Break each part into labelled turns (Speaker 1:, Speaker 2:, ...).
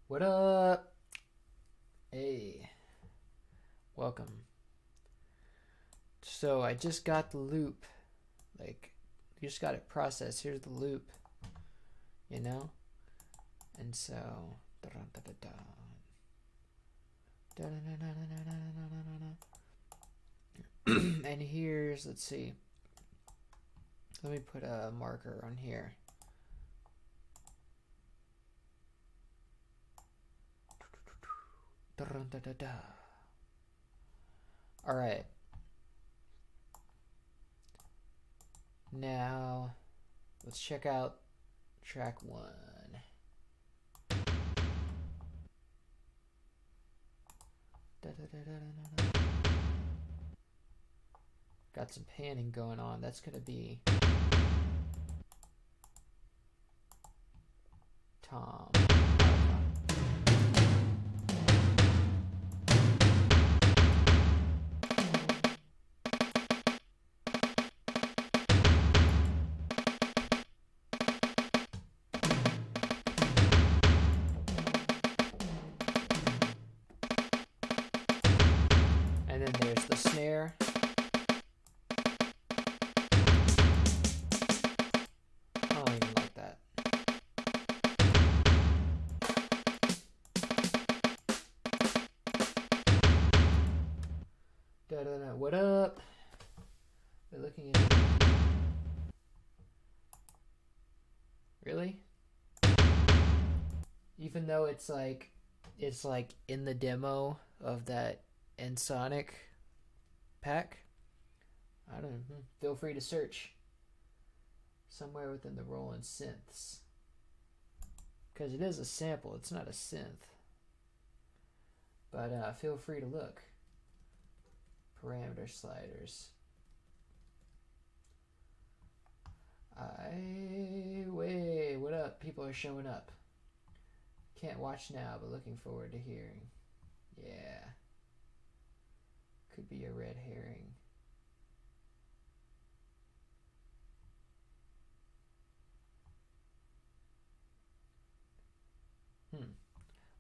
Speaker 1: What up? Hey, welcome. So I just got the loop. Like, you just got it processed. Here's the loop, you know? And so, and here's, let's see. Let me put a marker on here. All right. Now, let's check out track 1. Got some panning going on. That's gonna be Tom. And then there's the snare. I don't even like that. Da-da-da. What up? We're looking at... Really? Even though it's like in the demo of that Ensoniq pack. I don't know. Feel free to search somewhere within the Roland synths. because it is a sample. It's not a synth. But feel free to look. Parameter sliders. Wait, what up? People are showing up. Can't watch now, but looking forward to hearing. Yeah. Could be a red herring.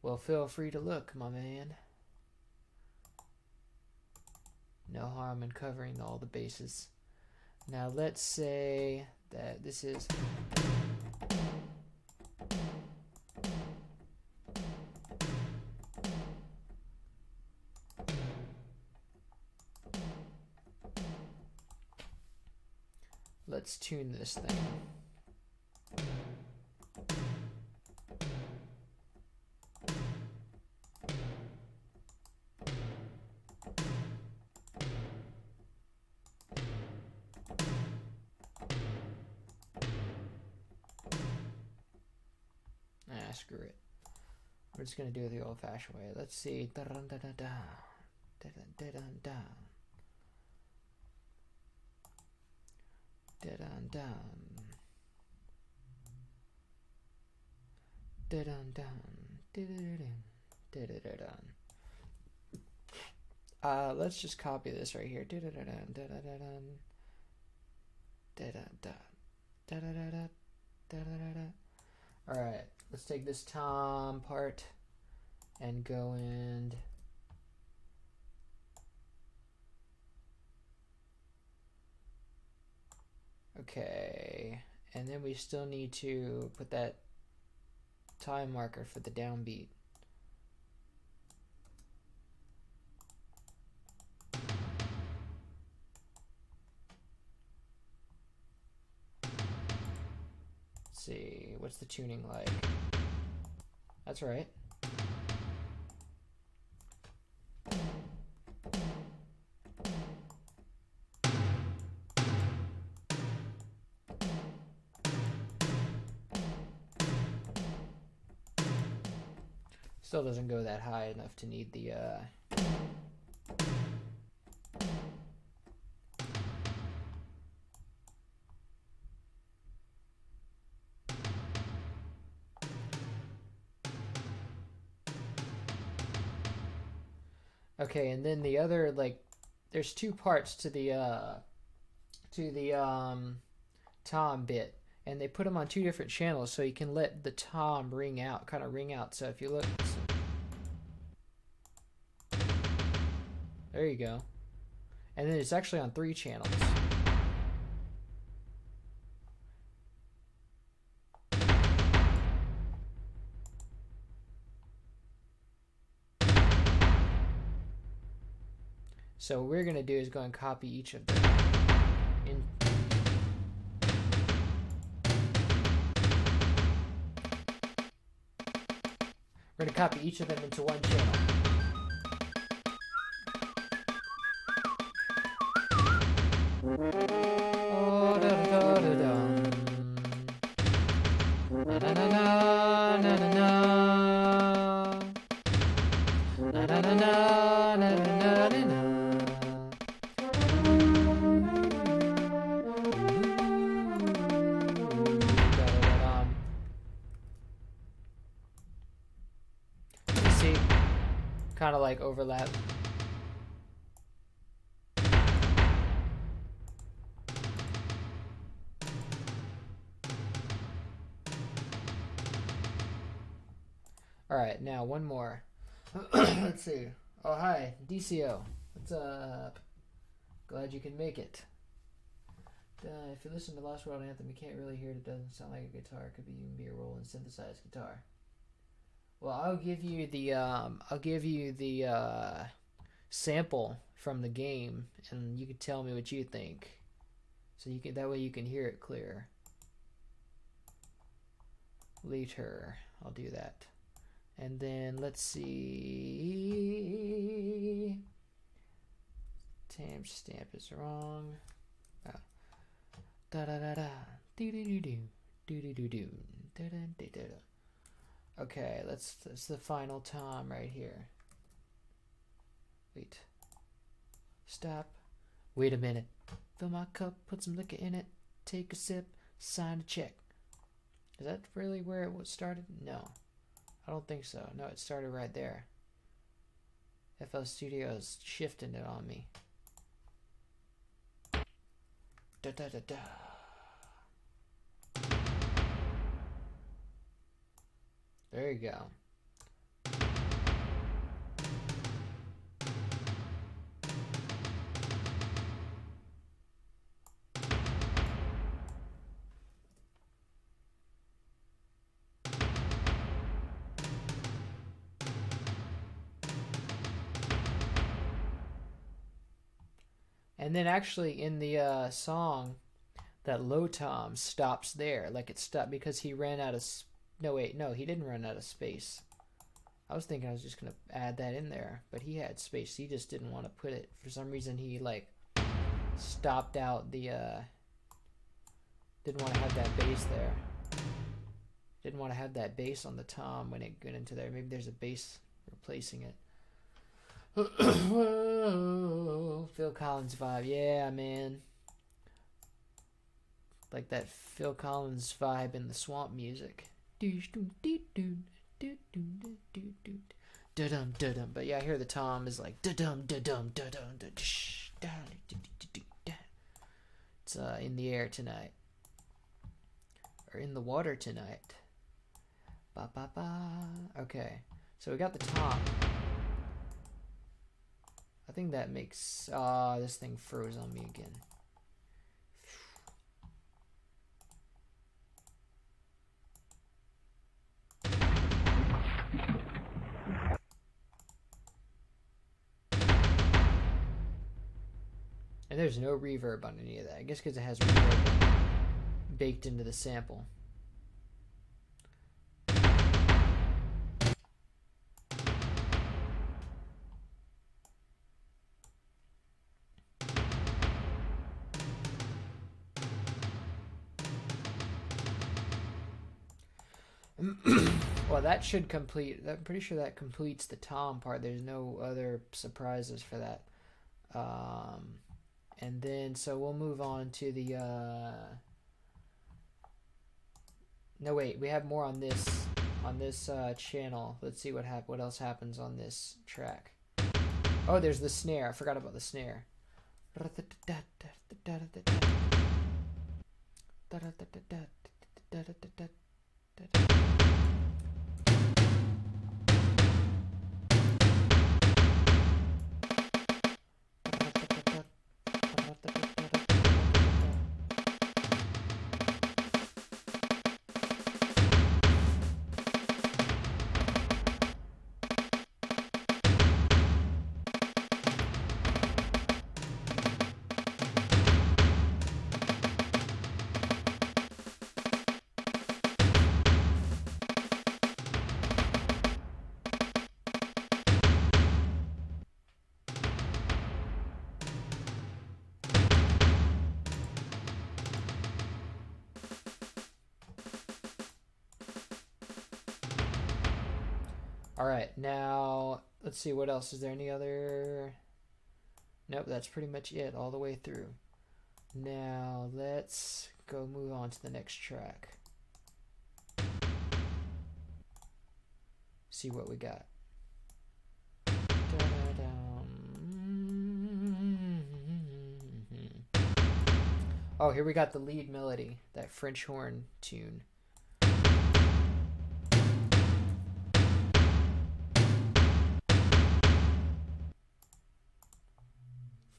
Speaker 1: Well, feel free to look, my man. No harm in covering all the bases. Now let's say that this is let's tune this thing. Screw it. We're just gonna do it the old-fashioned way. Let's see. Da-dun-da-da-da. Da-dun-da-dun-da. Da-dun-dun. Da-dun-dun. Da-da-da-dun. Da-da-da-dun. Let's just copy this right here. Da-da-da-dun. Da-da-da-dun. Da-da-da. Da-da-da-da. Da-da-da-da. All right. Let's take this tom part and go and okay, and then we still need to put that time marker for the downbeat. Let's see, what's the tuning like? That's right. Still doesn't go that high enough to need the okay, and then the other, like, there's two parts to the tom bit, and they put them on two different channels so you can let the tom ring out, kind of ring out. So if you look, there you go, and then it's actually on 3 channels. So what we're going to do is go and copy each of them. We're going to copy each of them into one channel. Oh, da da da da. Na na na na na na na na na na na na na na. Kind of like overlap. All right, now one more. Let's see. Oh, hi, DCO. What's up? Glad you can make it. If you listen to Lost World Anthem, you can't really hear it. It doesn't sound like a guitar. It could even be a rolling synthesized guitar. Well, I'll give you the sample from the game, and you can tell me what you think. So you can, that way you can hear it clear. Later, I'll do that. And then let's see. Timestamp is wrong. Oh. Da da da da. Do do do do. Do do do do. Da da da da. Okay, that's the final tom right here. Wait. Stop. Wait a minute. Fill my cup, put some liquor in it, take a sip, sign a check. Is that really where it was started? No. I don't think so. No, it started right there. FL Studios shifting it on me. Da da da da. There you go. And then actually in the song, that low tom stops there. Like it stopped because he ran out of... No, wait. No, he didn't run out of space. I was thinking I was just going to add that in there. But he had space. He just didn't want to put it. For some reason, he, like, stopped out the... Didn't want to have that bass there. Didn't want to have that bass on the tom when it went into there. Maybe there's a bass replacing it. Whoa, Phil Collins vibe. Yeah, man. Like that Phil Collins vibe in the swamp music. But yeah, I hear the tom is like it's in the air tonight. Or in the water tonight. Ba ba ba. Okay. So we got the tom. I think that makes... this thing froze on me again. And there's no reverb on any of that. I guess because it has reverb baked into the sample. Well, that should complete... I'm pretty sure that completes the tom part. There's no other surprises for that. And then, so we'll move on to the... No, wait. We have more on this channel. Let's see what else happens on this track. Oh, there's the snare. I forgot about the snare. Alright, now, let's see, what else? Is there any other... Nope, that's pretty much it, all the way through. Now, let's go move on to the next track. See what we got. Oh, here we got the lead melody, that French horn tune.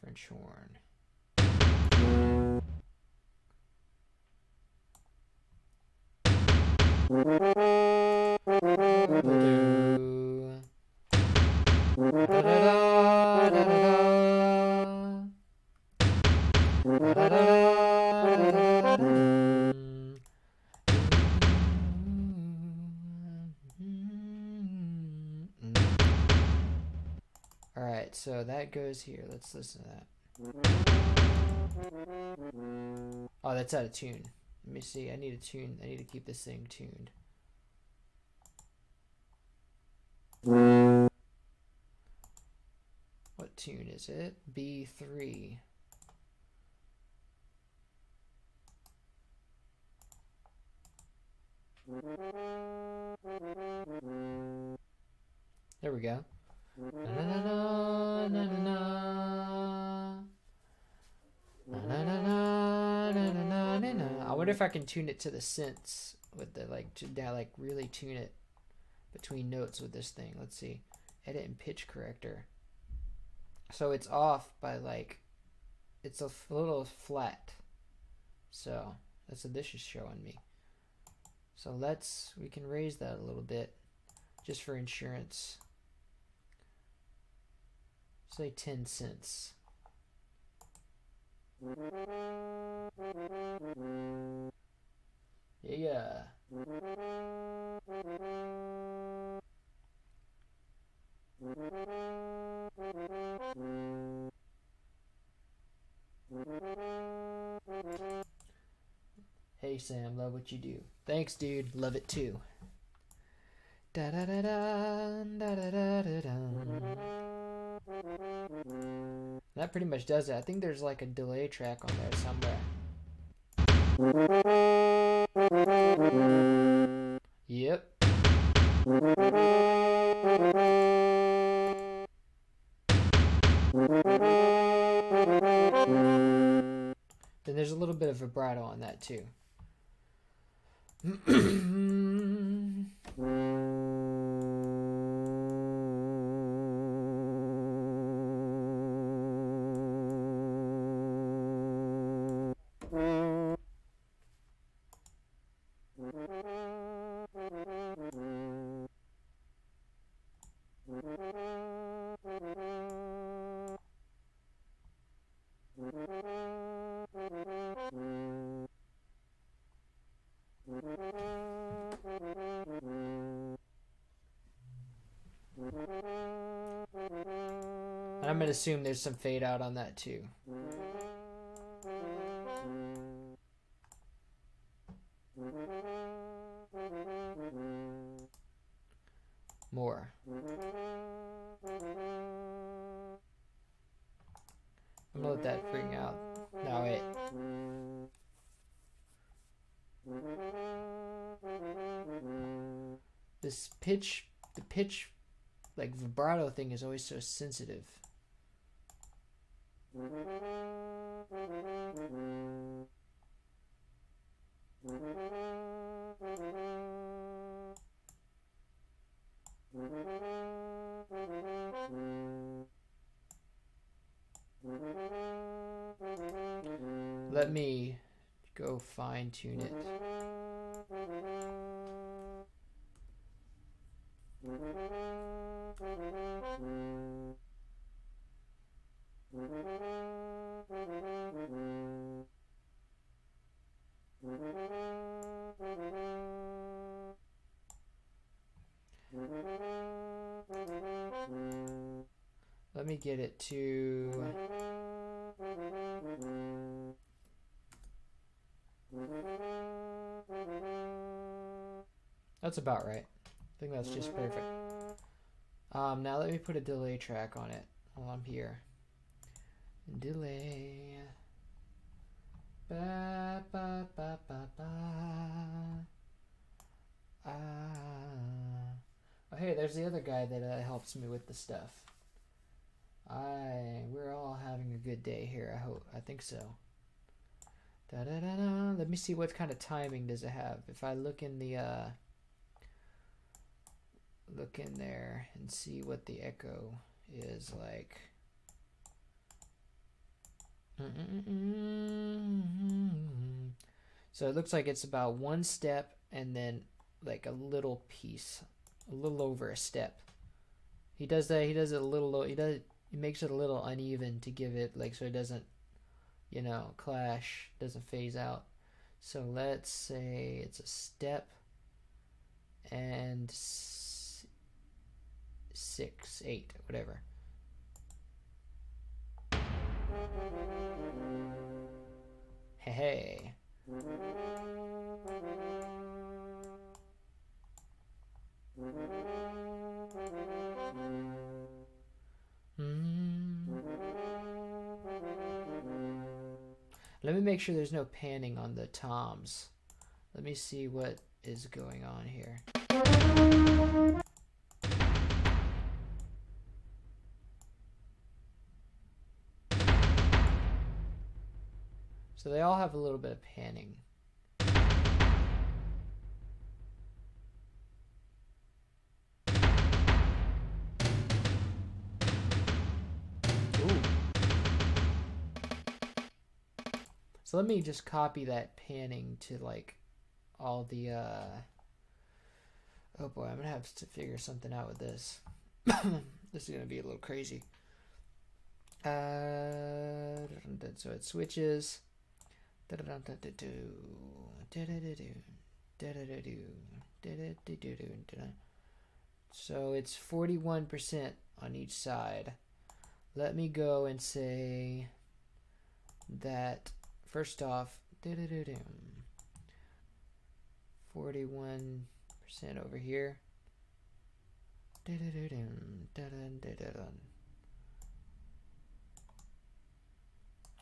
Speaker 1: French horn. Alright, so that goes here. Let's listen to that. Oh, that's out of tune. Let me see. I need to keep this thing tuned. What tune is it? B3. There we go. Na, na, na, na, na, na. Na, na, na, na, na, na, na, na. I wonder if I can tune it to the synths with the like really tune it between notes with this thing. Let's see. Edit and pitch corrector. So it's off by like, it's a little flat. So that's what this is showing me. So we can raise that a little bit just for insurance. Say 10 cents. Yeah. Hey Sam, love what you do. Thanks, dude. Love it too. Da da da da da da da da da. That pretty much does it. I think there's like a delay track on there somewhere. Yep. Then there's a little bit of vibrato on that too. And I'm going to assume there's some fade out on that too. More. I'm going to let that bring out. No, wait. This pitch, the pitch, like vibrato thing is always so sensitive. Let me go fine tune it. Let me get it to that's about right. I think that's just perfect. Now let me put a delay track on it while I'm here. Delay. Ba, ba, ba, ba, ba. Oh, hey, there's the other guy that helps me with the stuff. We're all having a good day here. I think so. Da da da da. Let me see what kind of timing does it have. If I look in the look in there and see what the echo is like. So it looks like it's about one step and then like a little piece, a little over a step. He does that. He does it a little. He makes it a little uneven to give it like so it doesn't, you know, clash, doesn't phase out. So let's say it's a step and 6, 8, whatever. Hey. Let me make sure there's no panning on the toms. Let me see what is going on here. So they all have a little bit of panning. Ooh. So let me just copy that panning to like all the oh boy, I'm gonna have to figure something out with this. This is gonna be a little crazy. So it switches. So it's 41% on each side. Let me go and say that first off, 41% over here.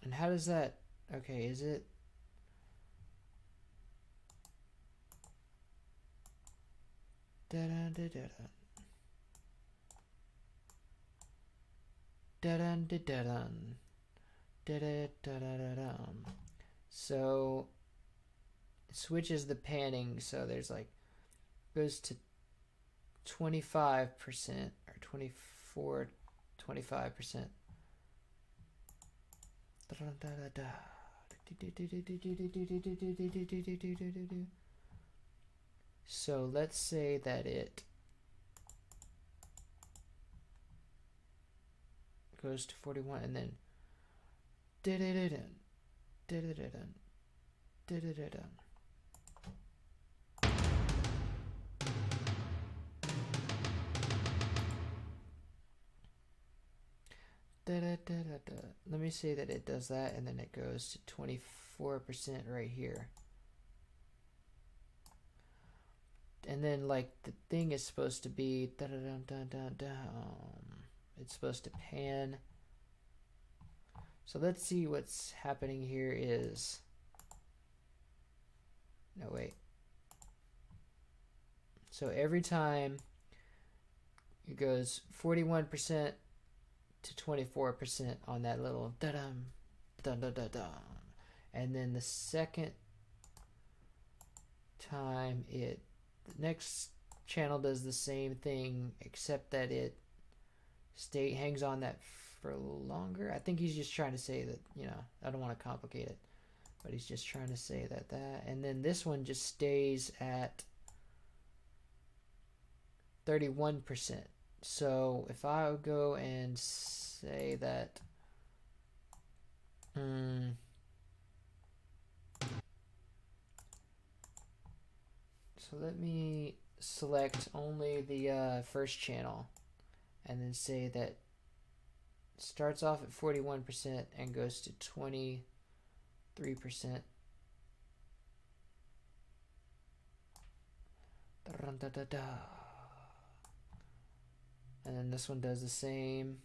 Speaker 1: And how does that, okay, is it? So it switches the panning, so there's like goes to 25% or 24, 25%. So let's say that it goes to 41 and then let me say that it does that and then it goes to 24% right here. And then like the thing is supposed to be it's supposed to pan. So let's see what's happening here is, no wait. So every time it goes 41% to 24% on that little da-dum, da-da-da-dum. And then the second time the next channel does the same thing, except that it hangs on that for longer. I think he's just trying to say that, you know, I don't want to complicate it, but he's just trying to say that and then this one just stays at 31%. So if I would go and say that so let me select only the first channel and then say that starts off at 41% and goes to 23%. And then this one does the same.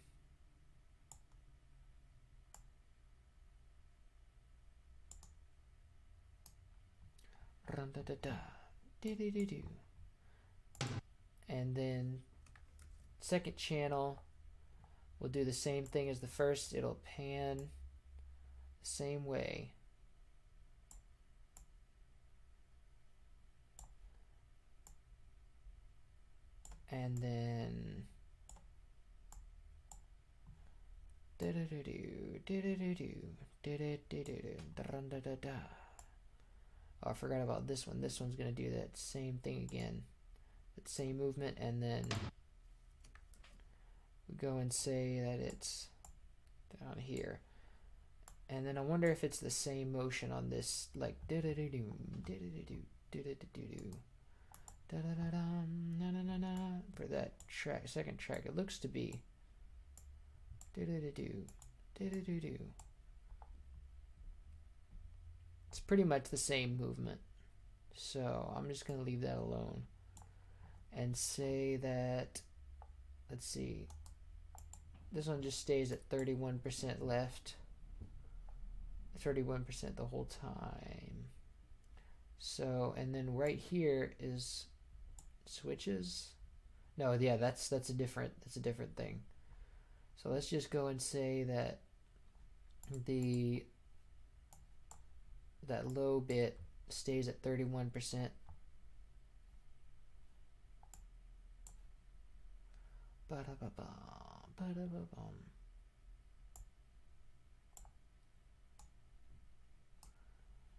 Speaker 1: And then second channel will do the same thing as the first. It'll pan the same way. And then oh, I forgot about this one. This one's gonna do that same thing again, that same movement, and then we go and say that it's down here. And then I wonder if it's the same motion on this, like for that track, second track. It looks to be it's pretty much the same movement. So I'm just gonna leave that alone and say that, let's see, this one just stays at 31% left. 31% the whole time. So, and then right here is switches. No, yeah, that's a different thing. So let's just go and say that that low bit stays at 31%.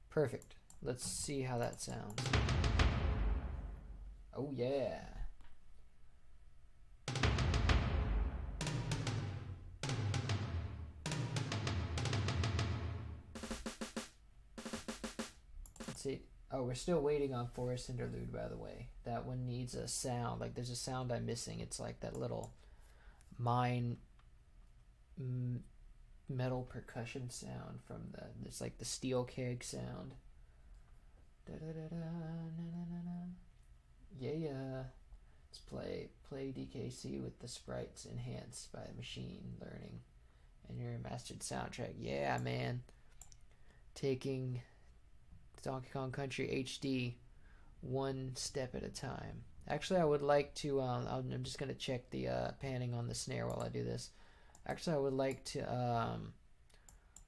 Speaker 1: Perfect. Let's see how that sounds. Oh yeah. Let's see. Oh, we're still waiting on Forest Interlude, by the way. That one needs a sound. Like, there's a sound I'm missing. It's like that little mine metal percussion sound from it's like the steel keg sound. Yeah. Let's play DKC with the sprites enhanced by machine learning and your mastered soundtrack. Yeah, man. Taking Donkey Kong Country HD one step at a time. Actually, I would like to. I'm just gonna check the panning on the snare while I do this. Actually, I would like to.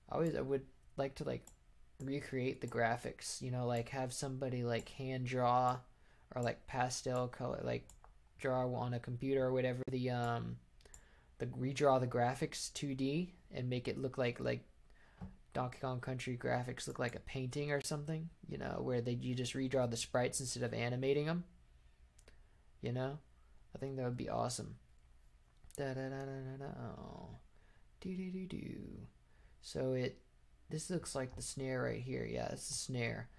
Speaker 1: I would like to like recreate the graphics. You know, like have somebody like hand draw or like pastel color, like draw on a computer or whatever. The redraw the graphics 2D and make it look like Donkey Kong Country graphics look like a painting or something, you know, where you just redraw the sprites instead of animating them, you know. I think that would be awesome. So this looks like the snare right here. Yeah, it's the snare.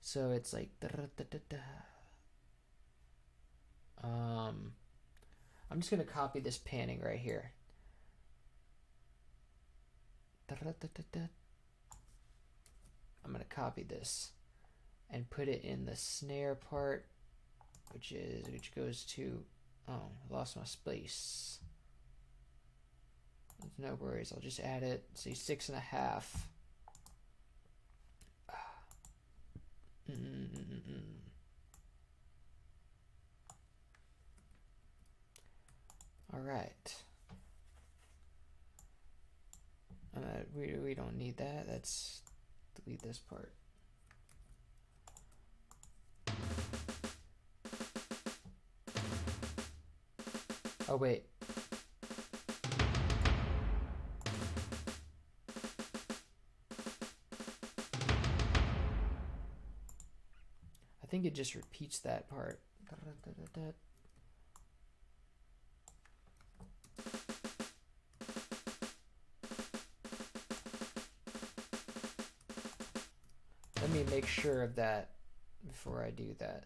Speaker 1: So it's like I'm just gonna copy this panning right here. I'm gonna copy this and put it in the snare part, which goes to, oh, I lost my space. No worries, I'll just add it. See, 6.5. All right. We don't need that. Let's delete this part. Oh wait. I think it just repeats that part. Let me make sure of that before I do that.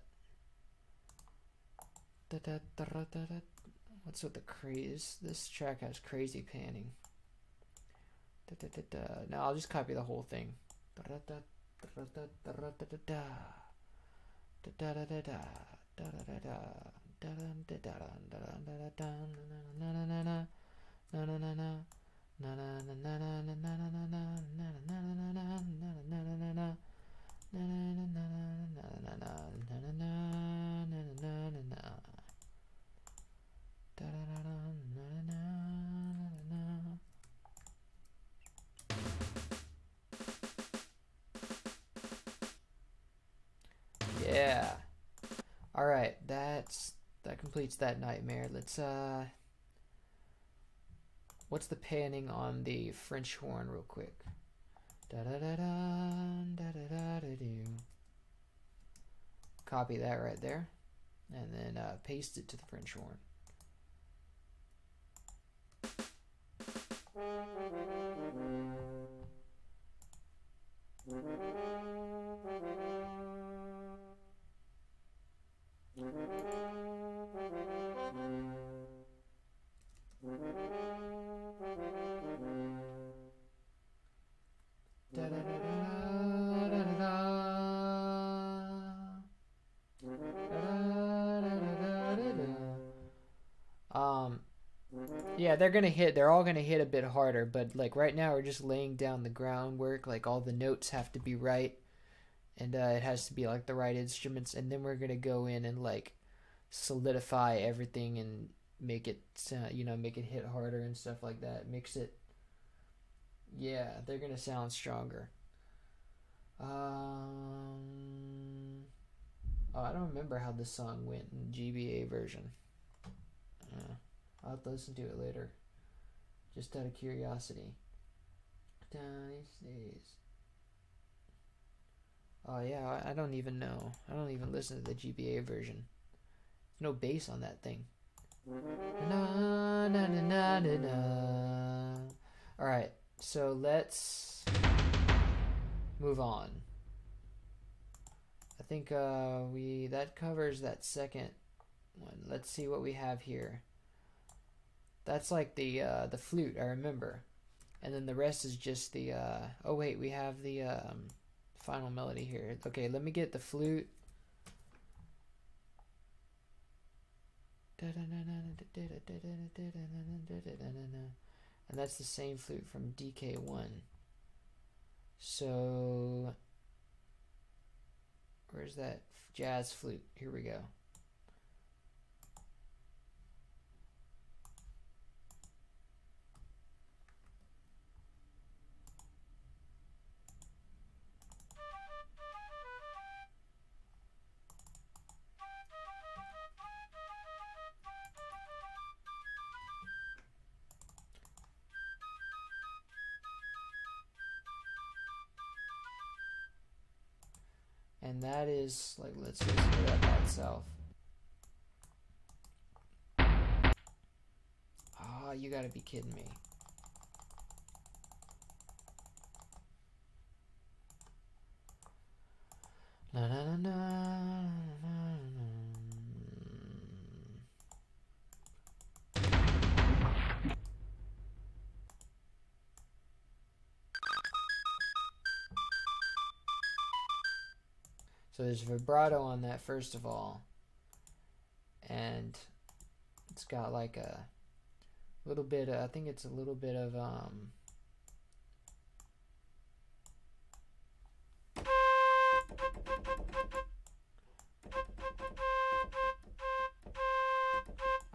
Speaker 1: What's with the craze? This track has crazy panning. Now I'll just copy the whole thing. Yeah. All right, that completes that nightmare. Let's what's the panning on the French horn real quick? Copy that right there, and then paste it to the French horn. Yeah, they're all gonna hit a bit harder, but like right now we're just laying down the groundwork, like all the notes have to be right, and it has to be like the right instruments, and then we're gonna go in and like solidify everything and make it, make it hit harder and stuff like that. Mix it. Yeah, they're gonna sound stronger. Oh, I don't remember how this song went in GBA version. I'll have to listen to it later, just out of curiosity. Oh yeah, I don't even know. I don't even listen to the GBA version. There's no bass on that thing. Na, na, na, na, na, na. All right, so let's move on. I think that covers that second one. Let's see what we have here. That's like the flute, I remember, and then the rest is just the. Oh wait, we have the final melody here. Okay, let me get the flute. And that's the same flute from DK1. So where's that jazz flute? Here we go. And that is like, let's listen to that by itself. Oh, you gotta be kidding me. Na, na, na, na, na, na, na. So there's vibrato on that first of all, and it's got like a little bit of, I think it's a little bit of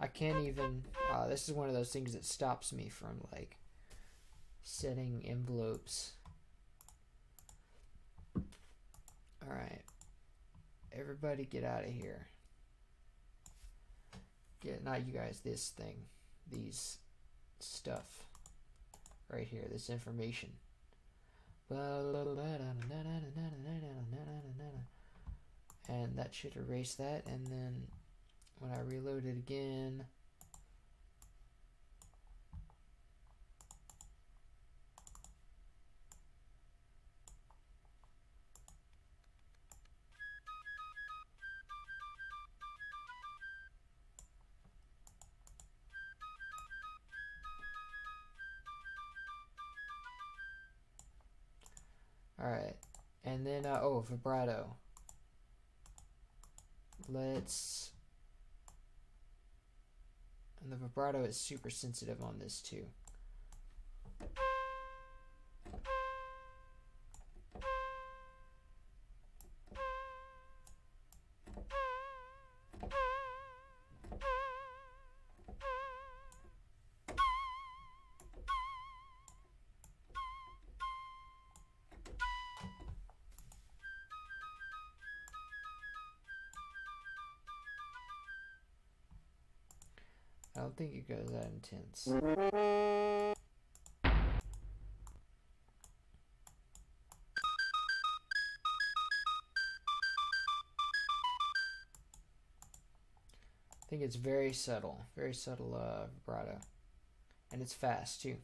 Speaker 1: I can't even, this is one of those things that stops me from like setting envelopes. All right, everybody get out of here. Not you guys, this thing, these stuff right here, this information. And that should erase that, and then when I reload it again, alright, and then, oh, vibrato. And the vibrato is super sensitive on this too. I don't think it goes that intense. I think it's very subtle vibrato, and it's fast too.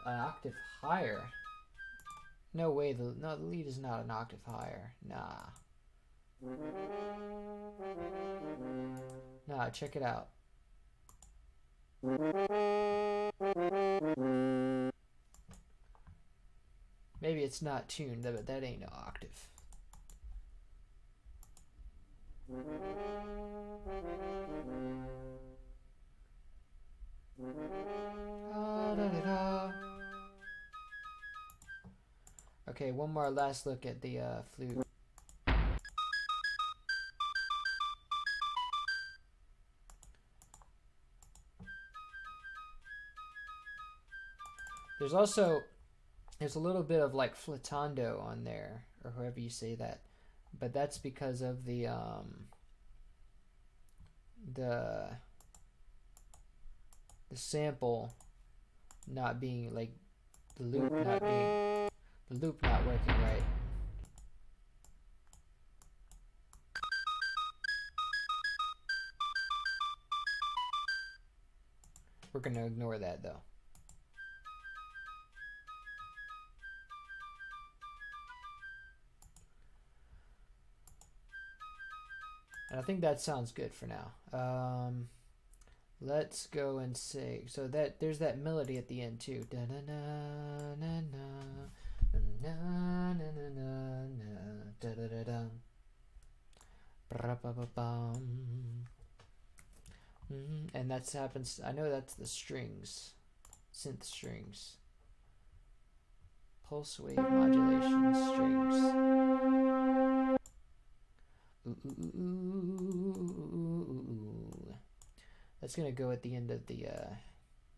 Speaker 1: An octave higher? No way, the lead is not an octave higher. Nah. Nah, check it out. Maybe it's not tuned, but that ain't no octave. Okay, one more last look at the flute. There's a little bit of like flattando on there, or however you say that, but that's because of the sample not being like the loop not working right. We're gonna ignore that though. And I think that sounds good for now. Let's go and say, so that there's that melody at the end too. Da na na na na na na na na da da da da. Ba ba ba bum. And that happens. I know that's the strings, synth strings, pulse wave modulation strings. Ooh, ooh, ooh, ooh, ooh. That's gonna go at the end of the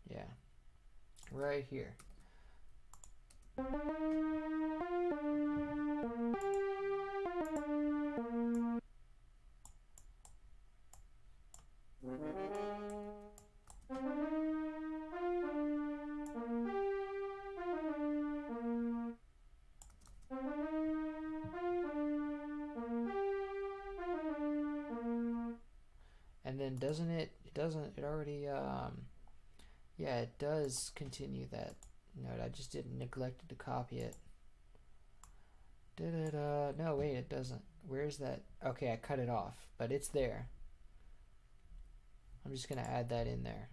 Speaker 1: yeah, right here. And then doesn't it? It already yeah, it does continue that note. I just didn't neglected to copy it. No, wait, it doesn't. Where's that? Okay, I cut it off, but it's there. I'm just gonna add that in there.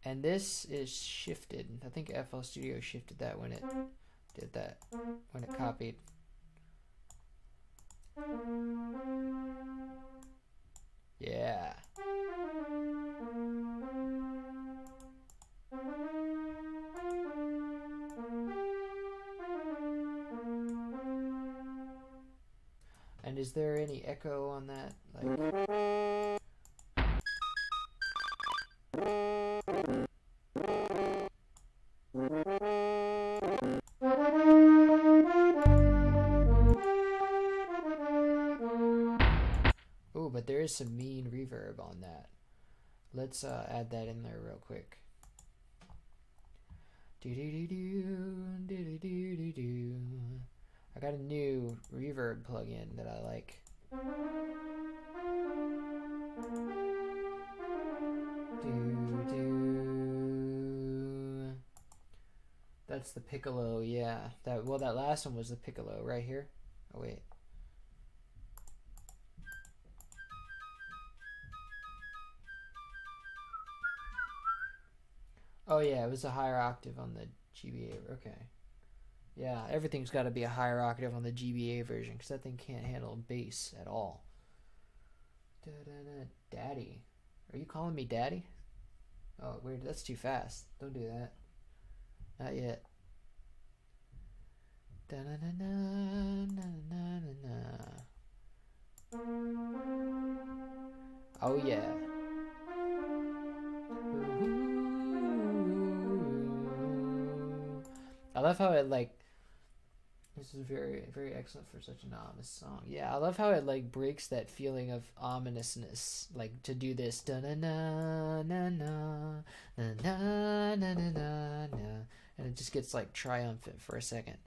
Speaker 1: And this is shifted. I think FL Studio shifted that when it did that, when it copied. Yeah. And is there any echo on that? Like, oh, but there is some mean reverb on that. Let's add that in there real quick. I got a new reverb plugin that I like. That's the piccolo, yeah. That last one was the piccolo right here. Oh wait. Oh yeah, it was a higher octave on the GBA. Okay. Yeah, everything's got to be a higher octave on the GBA version because that thing can't handle bass at all. Daddy. Are you calling me daddy? Oh, weird. That's too fast. Don't do that. Not yet. Oh yeah. I love how it like. This is very, very excellent for such an ominous song. Yeah, I love how it like breaks that feeling of ominousness, like to do this da na na na na na na na na na na, and it just gets like triumphant for a second.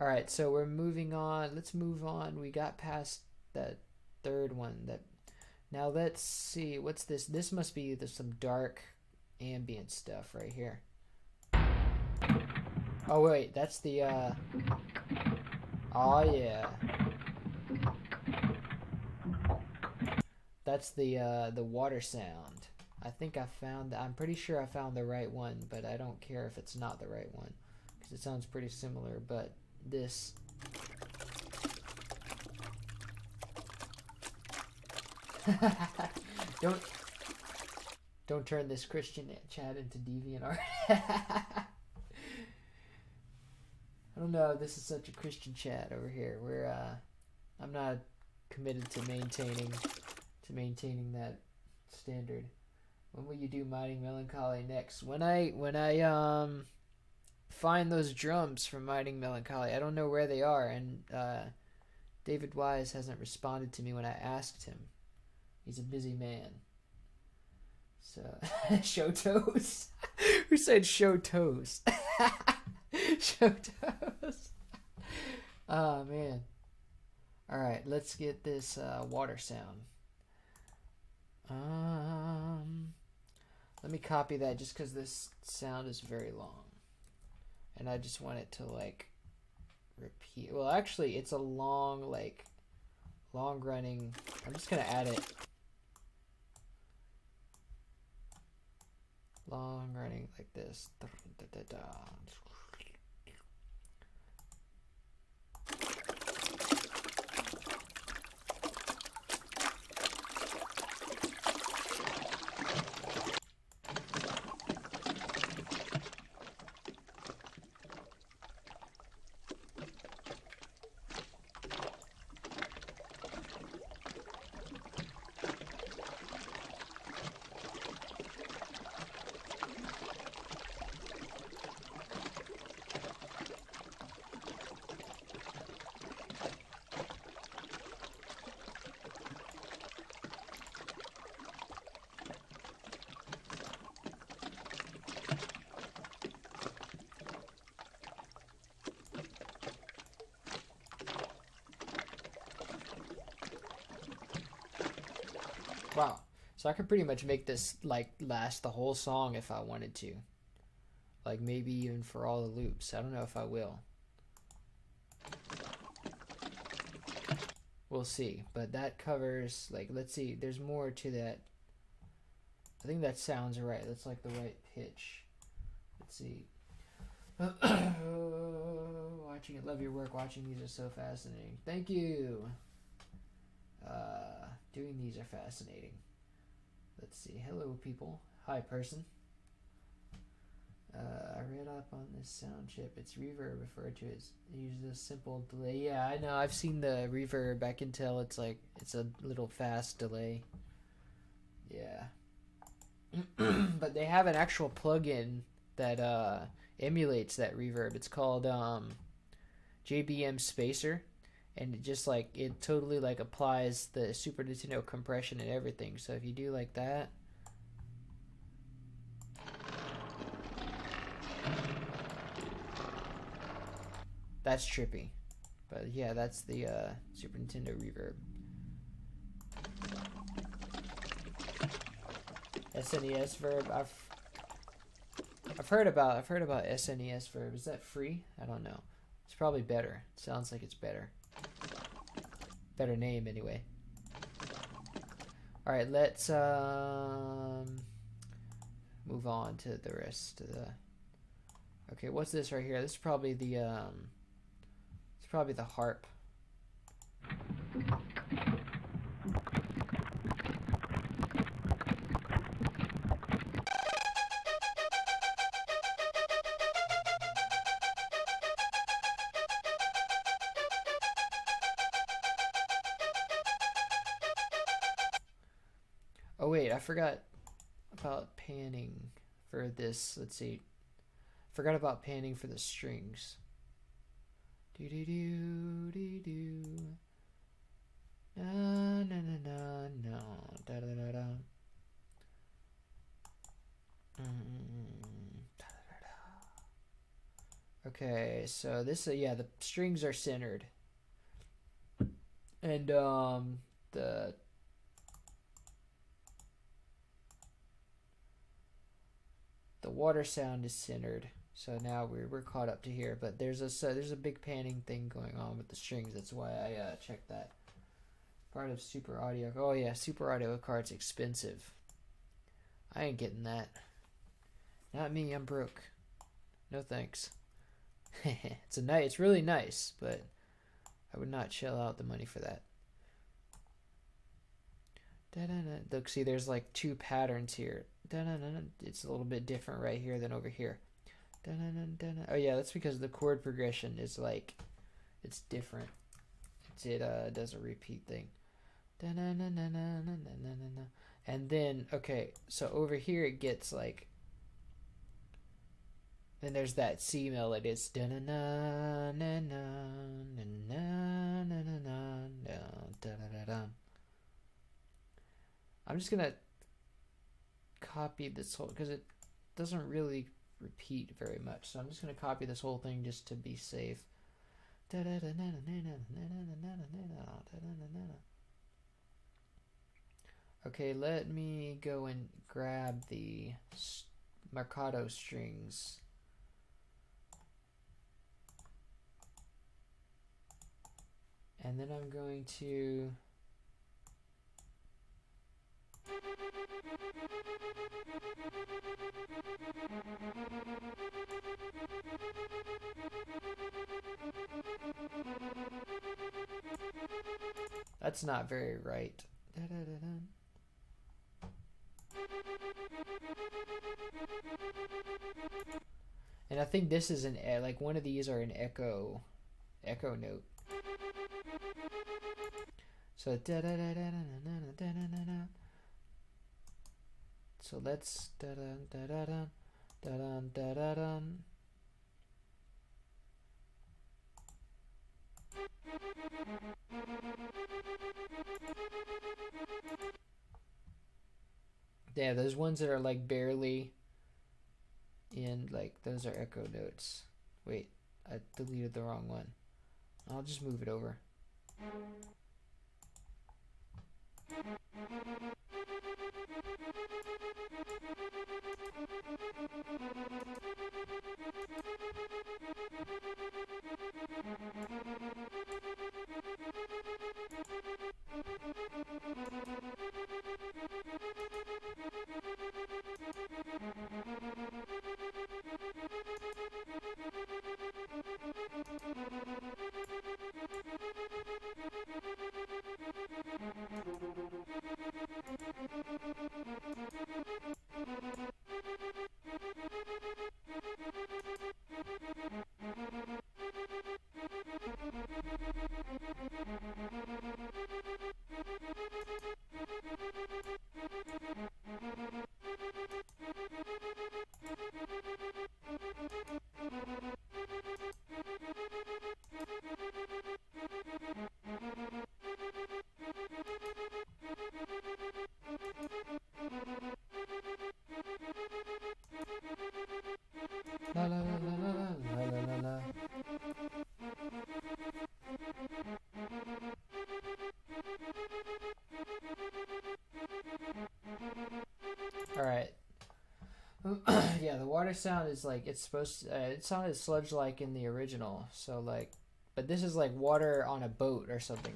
Speaker 1: All right, so we're moving on. Let's move on. We got past that third one, that Now let's see, what's this? This must be some dark ambient stuff right here. Oh wait, that's the oh yeah. That's the water sound. I think I'm pretty sure I found the right one, but I don't care if it's not the right one because it sounds pretty similar, but this don't turn this Christian chat into DeviantArt. I don't know, this is such a Christian chat over here where I'm not committed to maintaining that standard. When will you do Mighty Melancholy next? When I find those drums from Mighty Melancholy. I don't know where they are, and David Wise hasn't responded to me when I asked him. He's a busy man. So show toes. Who said show toes? Show toes. Oh man. All right, let's get this water sound. Let me copy that just because this sound is very long, and I just want it to like repeat. Well, actually, it's a long running. I'm just gonna add it. Long running like this. Wow. So I could pretty much make this like last the whole song if I wanted to. Like maybe even for all the loops. I don't know if I will. We'll see. But that covers, like, let's see. There's more to that. I think that sounds right. That's like the right pitch. Let's see. Watching it. Love your work. Watching these are so fascinating. Thank you. Doing these are fascinating. Let's see. Hello, people. Hi, person. I read up on this sound chip. It's reverb referred to as uses a simple delay. Yeah, I know. I've seen the reverb. I can tell it's like it's a little fast delay. Yeah. But they have an actual plugin that emulates that reverb. It's called JBM Spacer, and it just like it totally like applies the Super Nintendo compression and everything. So if you do like that, that's trippy. But yeah, that's the Super Nintendo reverb. SNES verb. I've heard about SNES verb. Is that free? I don't know. It's probably better. It sounds like it's better. Better name anyway. All right, let's move on to the rest of the. Okay, what's this right here? This is probably the it's probably the harp. Oh wait, I forgot about panning for this. Let's see. Forgot about panning for the strings. Do do do do do. Na na na na na. Da da da da. Okay, so this yeah, the strings are centered, and the the water sound is centered. So now we're caught up to here, but there's a big panning thing going on with the strings. That's why I checked that. Part of Super Audio. Oh yeah, Super Audio card's expensive. I ain't getting that. Not me. I'm broke. No thanks. It's really nice, but I would not shell out the money for that. Look, see, there's like two patterns here. It's a little bit different right here than over here. Oh yeah, that's because the chord progression is like, it's different. It does a repeat thing. And then, okay, so over here it gets like, then there's that C melody. It's I'm just gonna copy this whole, because it doesn't really repeat very much, so I'm just gonna copy this whole thing just to be safe. Okay, let me go and grab the Mercado strings. And then I'm going to that's not very right. And I think this is an like one of these are an echo note. So so let's yeah, those ones that are like barely in, like those are echo notes. Wait, I deleted the wrong one. I'll just move it over. La, la, la, la, la, la, la, la. All right. Yeah, the water sound is like, it's supposed to, it sounded sludge-like in the original, so like, but this is like water on a boat or something.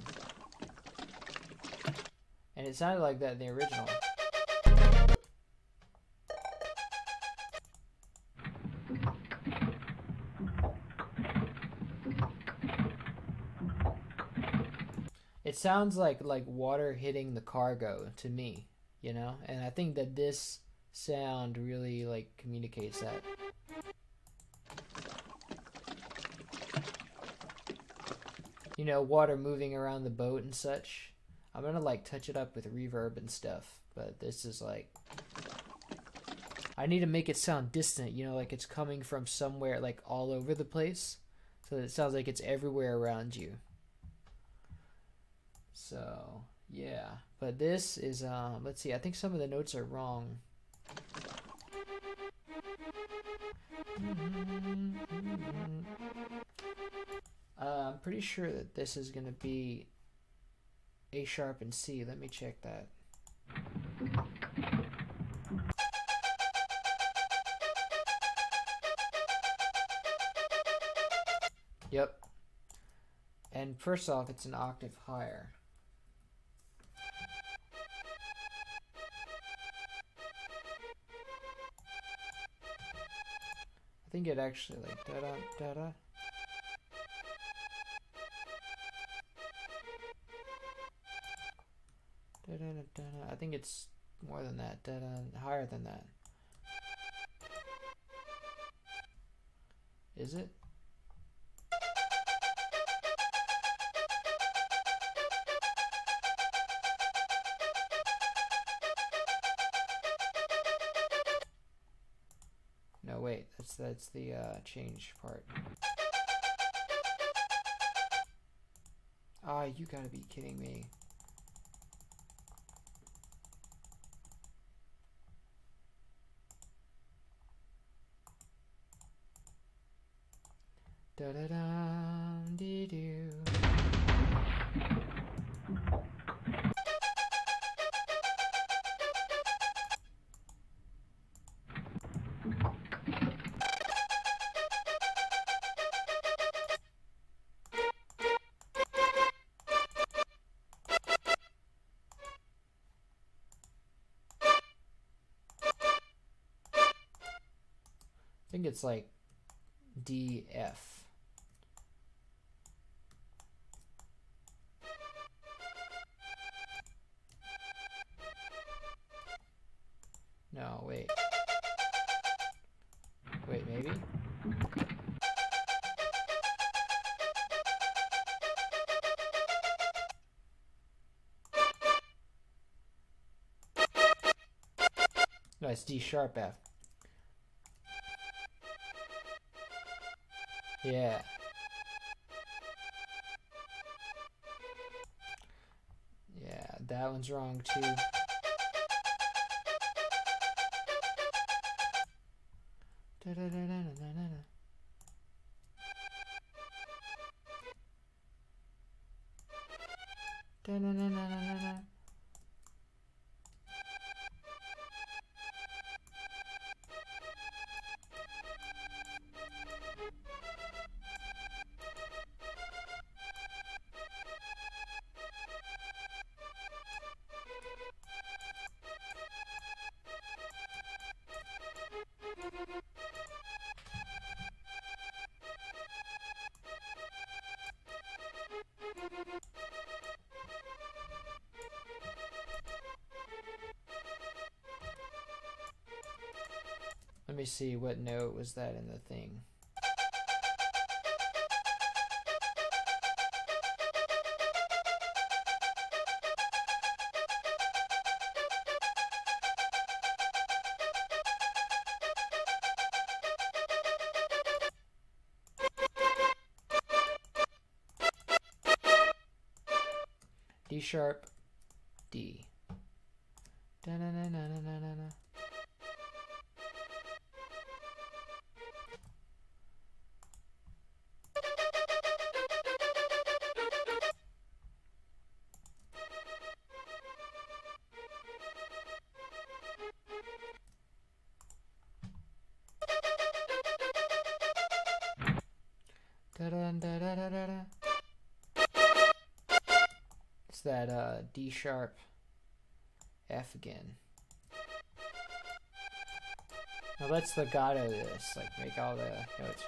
Speaker 1: And it sounded like that in the original. It sounds like water hitting the cargo to me, you know? And I think that this sound really like communicates that. You know, water moving around the boat and such. I'm gonna like touch it up with reverb and stuff, but this is like, I need to make it sound distant, you know, like it's coming from somewhere like all over the place, so that it sounds like it's everywhere around you. So yeah, but this is let's see, I think some of the notes are wrong. I'm pretty sure that this is gonna be A sharp and C. Let me check that. Yep. And first off, it's an octave higher. I think it actually like da-da, da-da. Da-da, da-da. I think it's more than that, da-da, higher than that. Is it? No, wait, that's the change part. Ah, you gotta be kidding me. Da da da dee doo. I think it's like D F. No, wait. Wait, maybe? No, it's D sharp F. Yeah. Yeah, that one's wrong too. Da da da da da da da. Da da da da da da. Let me see, what note was that in the thing? D sharp, D. Da na na na na na na na. Da da da da da da da. It's that D sharp F again. Now let's legato this, like make all the notes.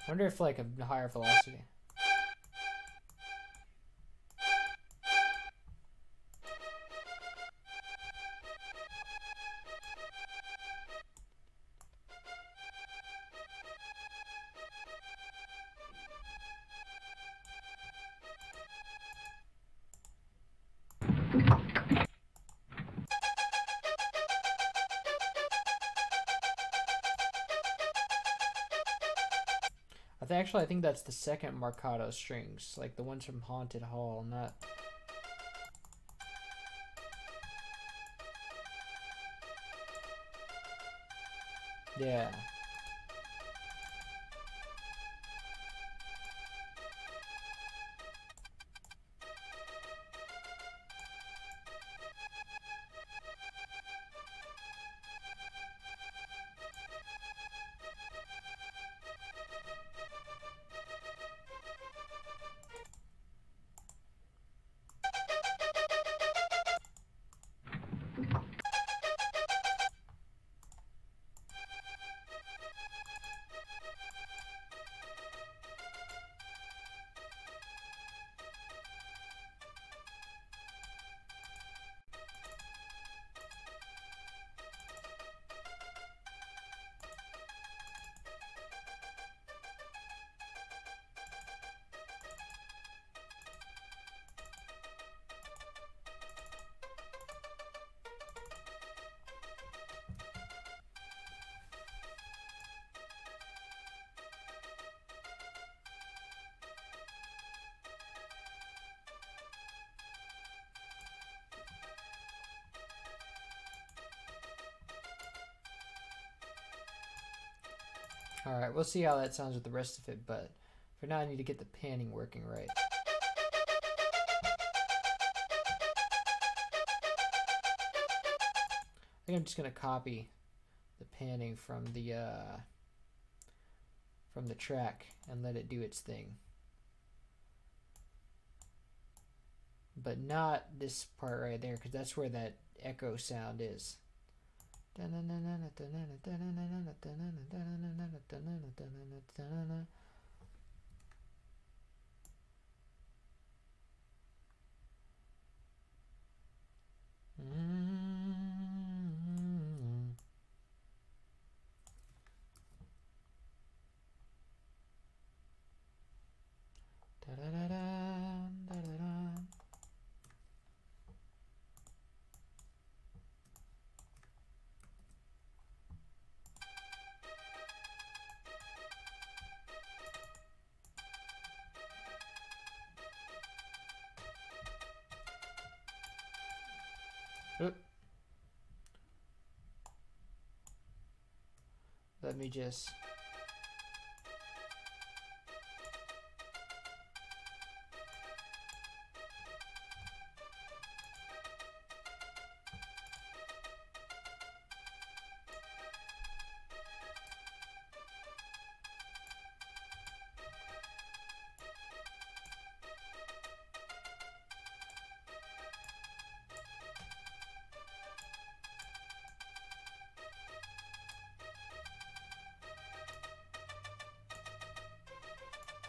Speaker 1: I wonder if like a higher velocity. Actually, I think that's the second marcato strings, like the ones from Haunted Hall, not... Yeah. Alright, we'll see how that sounds with the rest of it, but for now I need to get the panning working right. I think I'm just going to copy the panning from the track and let it do its thing. But not this part right there, because that's where that echo sound is. Oop. Let me just...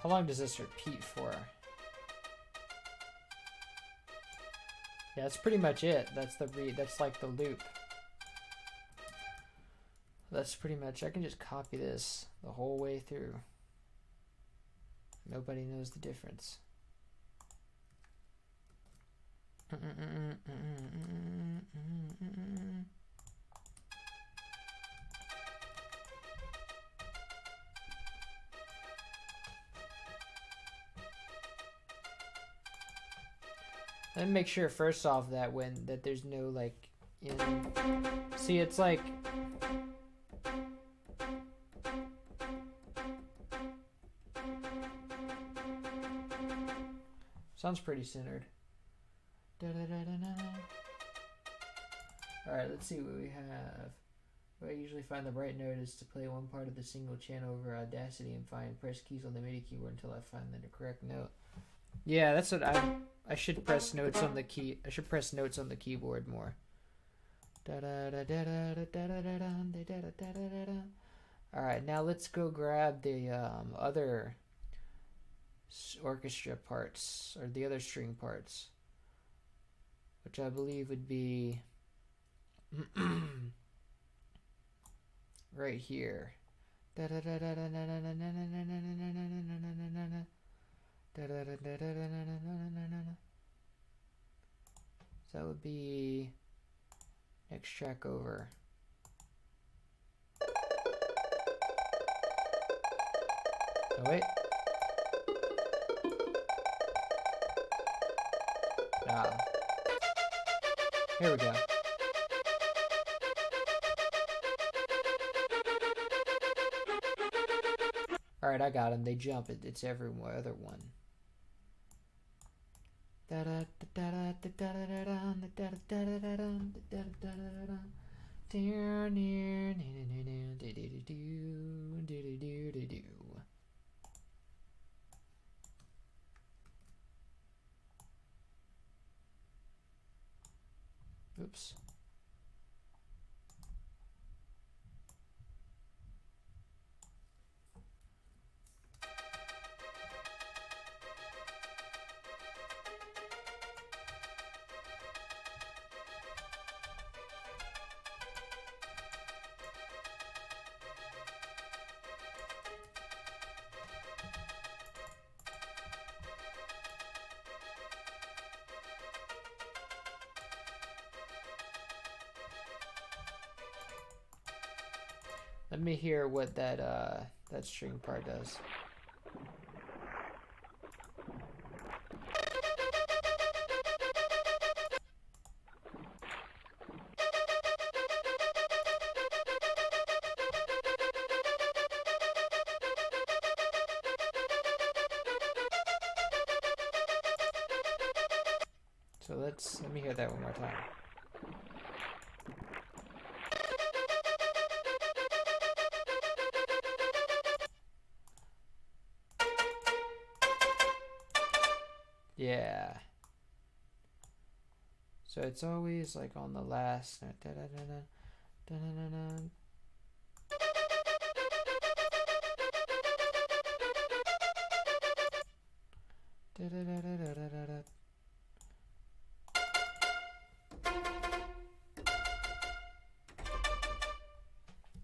Speaker 1: How long does this repeat for? Yeah, that's pretty much it. That's that's like the loop. That's pretty much, I can just copy this the whole way through. Nobody knows the difference. Let me make sure first off that there's no like see, it's like sounds pretty centered. Alright, let's see what we have. Where I usually find the right note is to play one part of the single channel over Audacity and press keys on the MIDI keyboard until I find the correct note. Yeah, that's what I should press notes on the key. I should press notes on the keyboard more. All right, now let's go grab the other orchestra parts, or the other string parts, which I believe would be right here. So that would be next track over. Oh wait. Ah. Here we go. Alright, I got him. They jump. It's every other one. Oops. Let me hear what that string part does. So let me hear that one more time. Yeah. So it's always like on the last.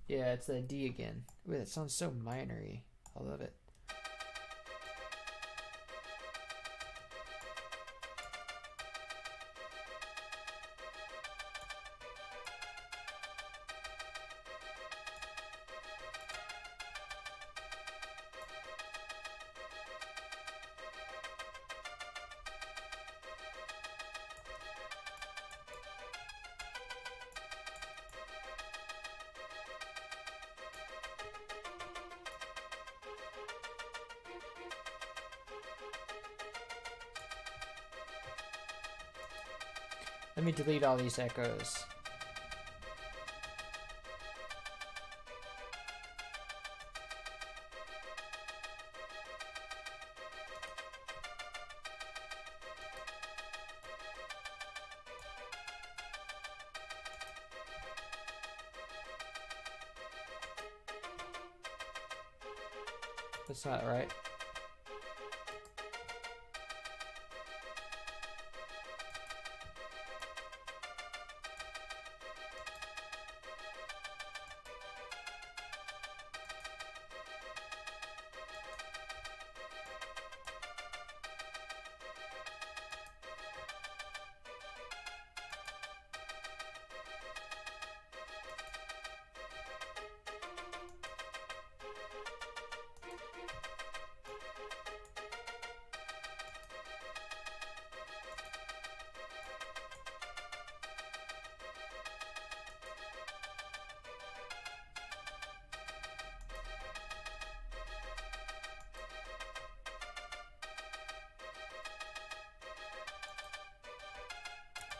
Speaker 1: Yeah, it's that D again. Wait, that sounds so minor-y. I love it. Let me delete all these echoes. That's not right.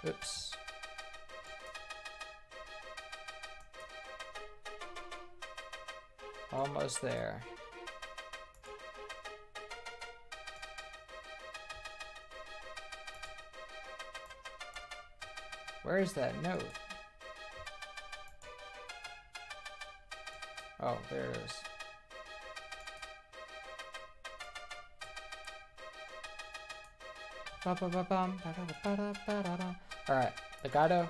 Speaker 1: Oops. Almost there. Where is that note? Oh, there it is. Alright, legato.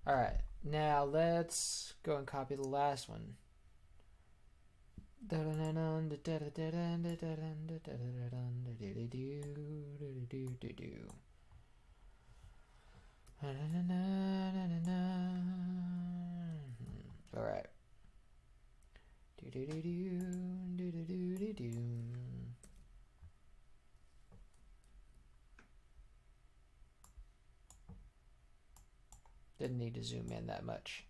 Speaker 1: Alright, now let's go and copy the last one. Alright. Didn't need to zoom in that much.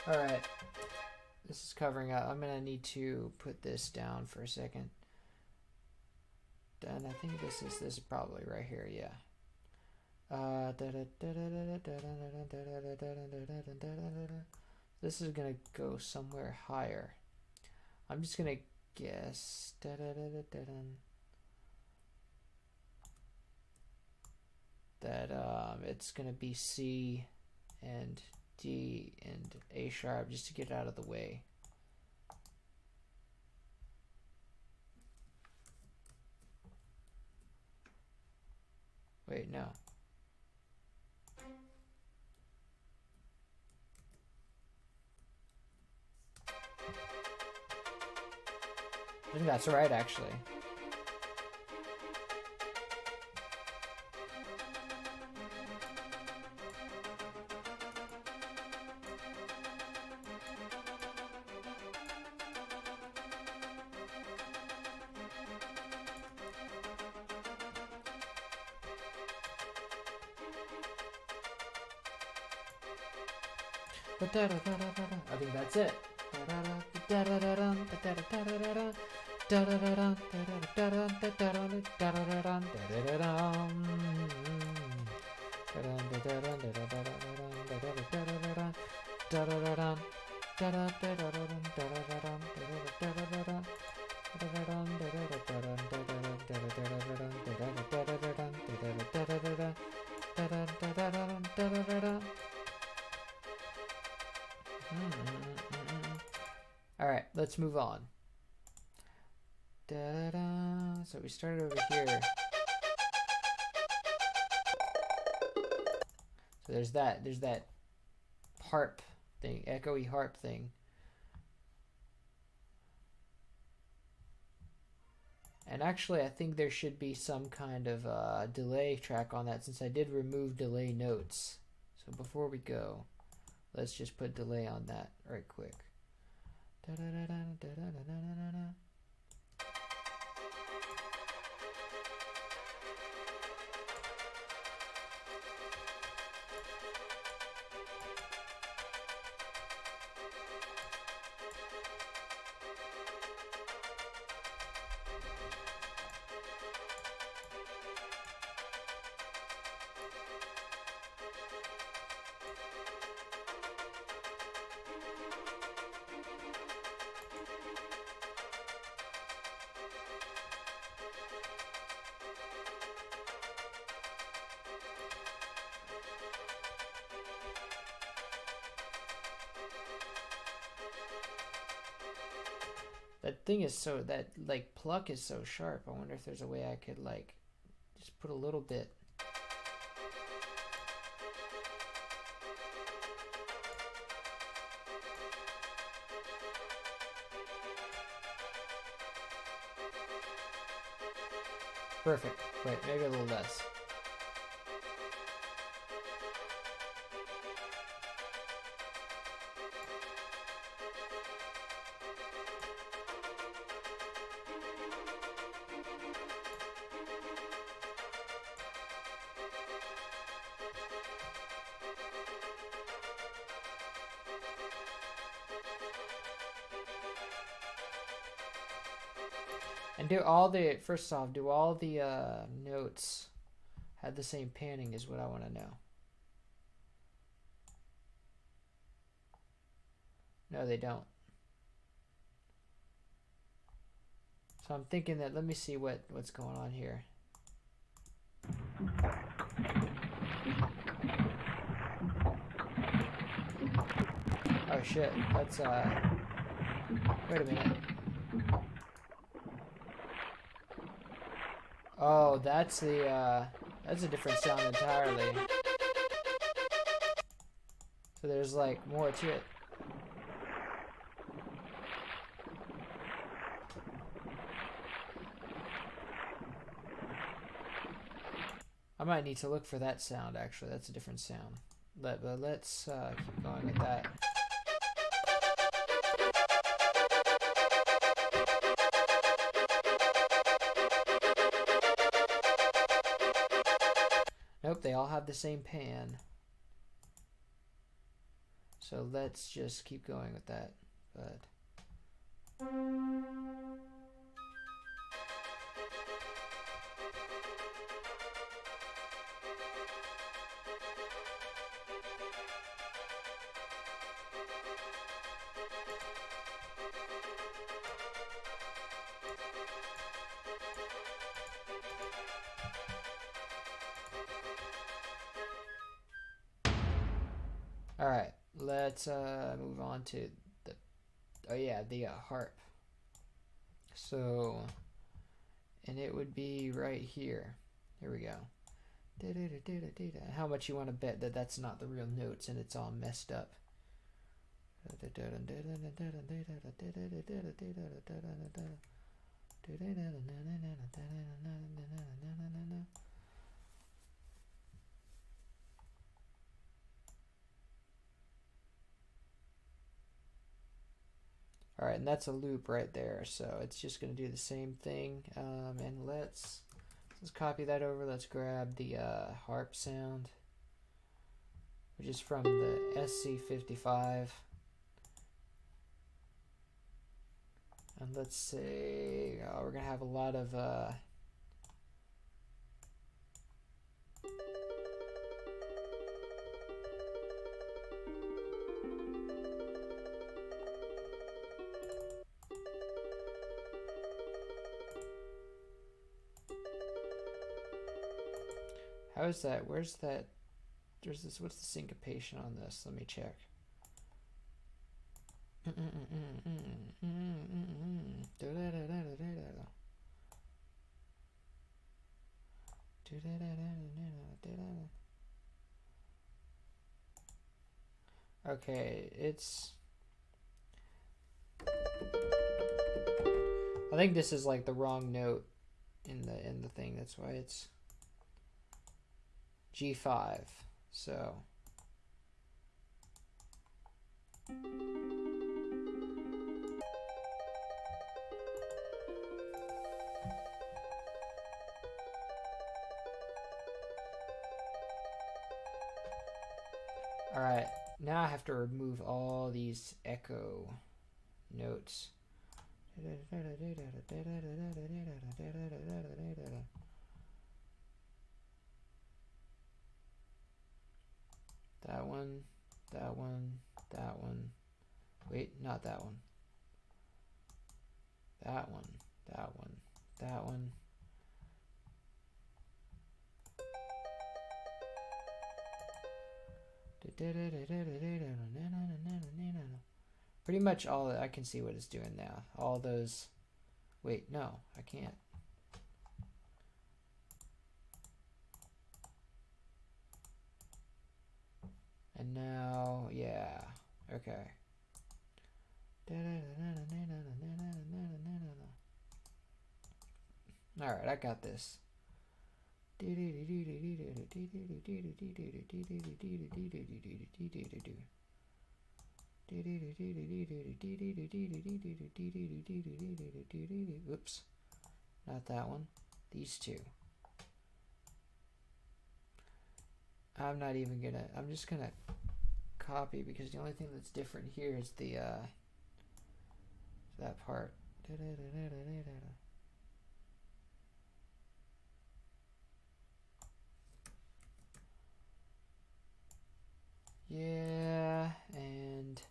Speaker 1: All right, this is covering up. I'm gonna need to put this down for a second. And I think this is probably right here, yeah. This is gonna go somewhere higher. I'm just gonna guess that it's gonna be C and D and A sharp just to get out of the way. Wait, no. I think that's right, actually. I think that's it. All right, let's move on. So we started over here. So there's that harp thing, echoey harp thing. And actually, I think there should be some kind of delay track on that, since I did remove delay notes. So before we go, let's just put delay on that right quick. That thing is so, that like pluck is so sharp. I wonder if there's a way I could like just put a little bit. Perfect. Wait, maybe a little less. And do all the, first off, do all the notes have the same panning is what I want to know. No, they don't. So I'm thinking that, let me see what's going on here. Oh shit, that's wait a minute. Oh, that's a different sound entirely. So there's like more to it. I might need to look for that sound actually. That's a different sound. But let's keep going with that. Nope, they all have the same pan. So let's just keep going with that. But Alright, let's move on to the, oh yeah, the harp. So, and it would be right here. Here we go. How much you want to bet that that's not the real notes and it's all messed up? Alright, and that's a loop right there, so it's just going to do the same thing. And let's copy that over. Let's grab the harp sound, which is from the SC55. And let's say we're going to have a lot of how is that? Where's that? There's this. What's the syncopation on this? Let me check. Okay, it's. I think this is like the wrong note in the thing. That's why it's G5. So. Alright, now I have to remove all these echo notes. That one, that one, that one. Wait, not that one. That one, that one, that one. Pretty much all I can see what it's doing now. All those. Wait, no, I can't. And now, yeah, okay. Alright, I got this. Oops, not that one. These two. I'm not even gonna, I'm just gonna copy because the only thing that's different here is the that part. Yeah, and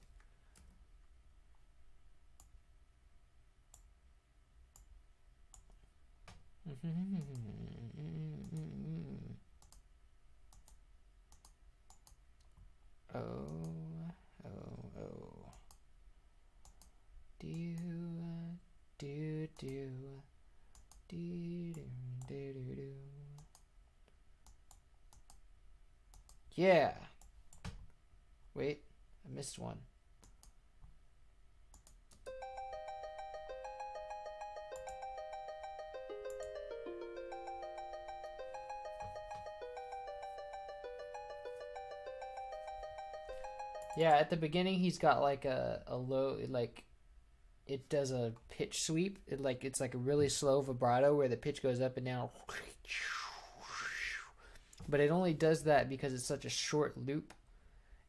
Speaker 1: oh. Do. Yeah. Wait, I missed one. Yeah, at the beginning he's got like a low, like it does a pitch sweep. It's like a really slow vibrato where the pitch goes up and down. But it only does that because it's such a short loop,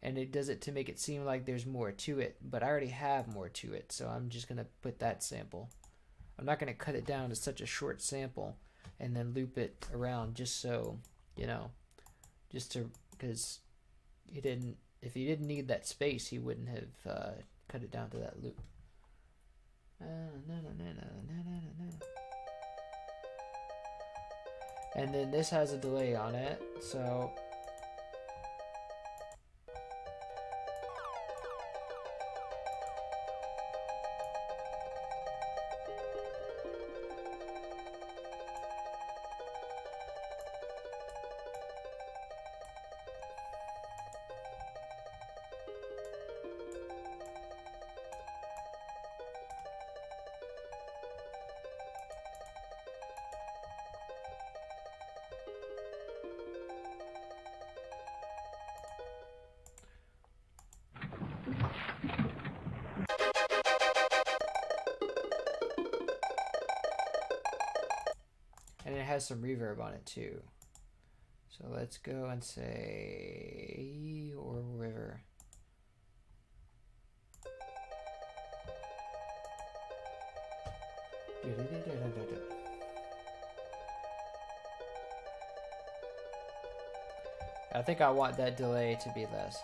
Speaker 1: and it does it to make it seem like there's more to it, but I already have more to it, so I'm just gonna put that sample. I'm not gonna cut it down to such a short sample and then loop it around just so, you know, just to, because he didn't, if he didn't need that space, he wouldn't have cut it down to that loop. And then this has a delay on it, so And it has some reverb on it too. So let's go and say or river. I think I want that delay to be less.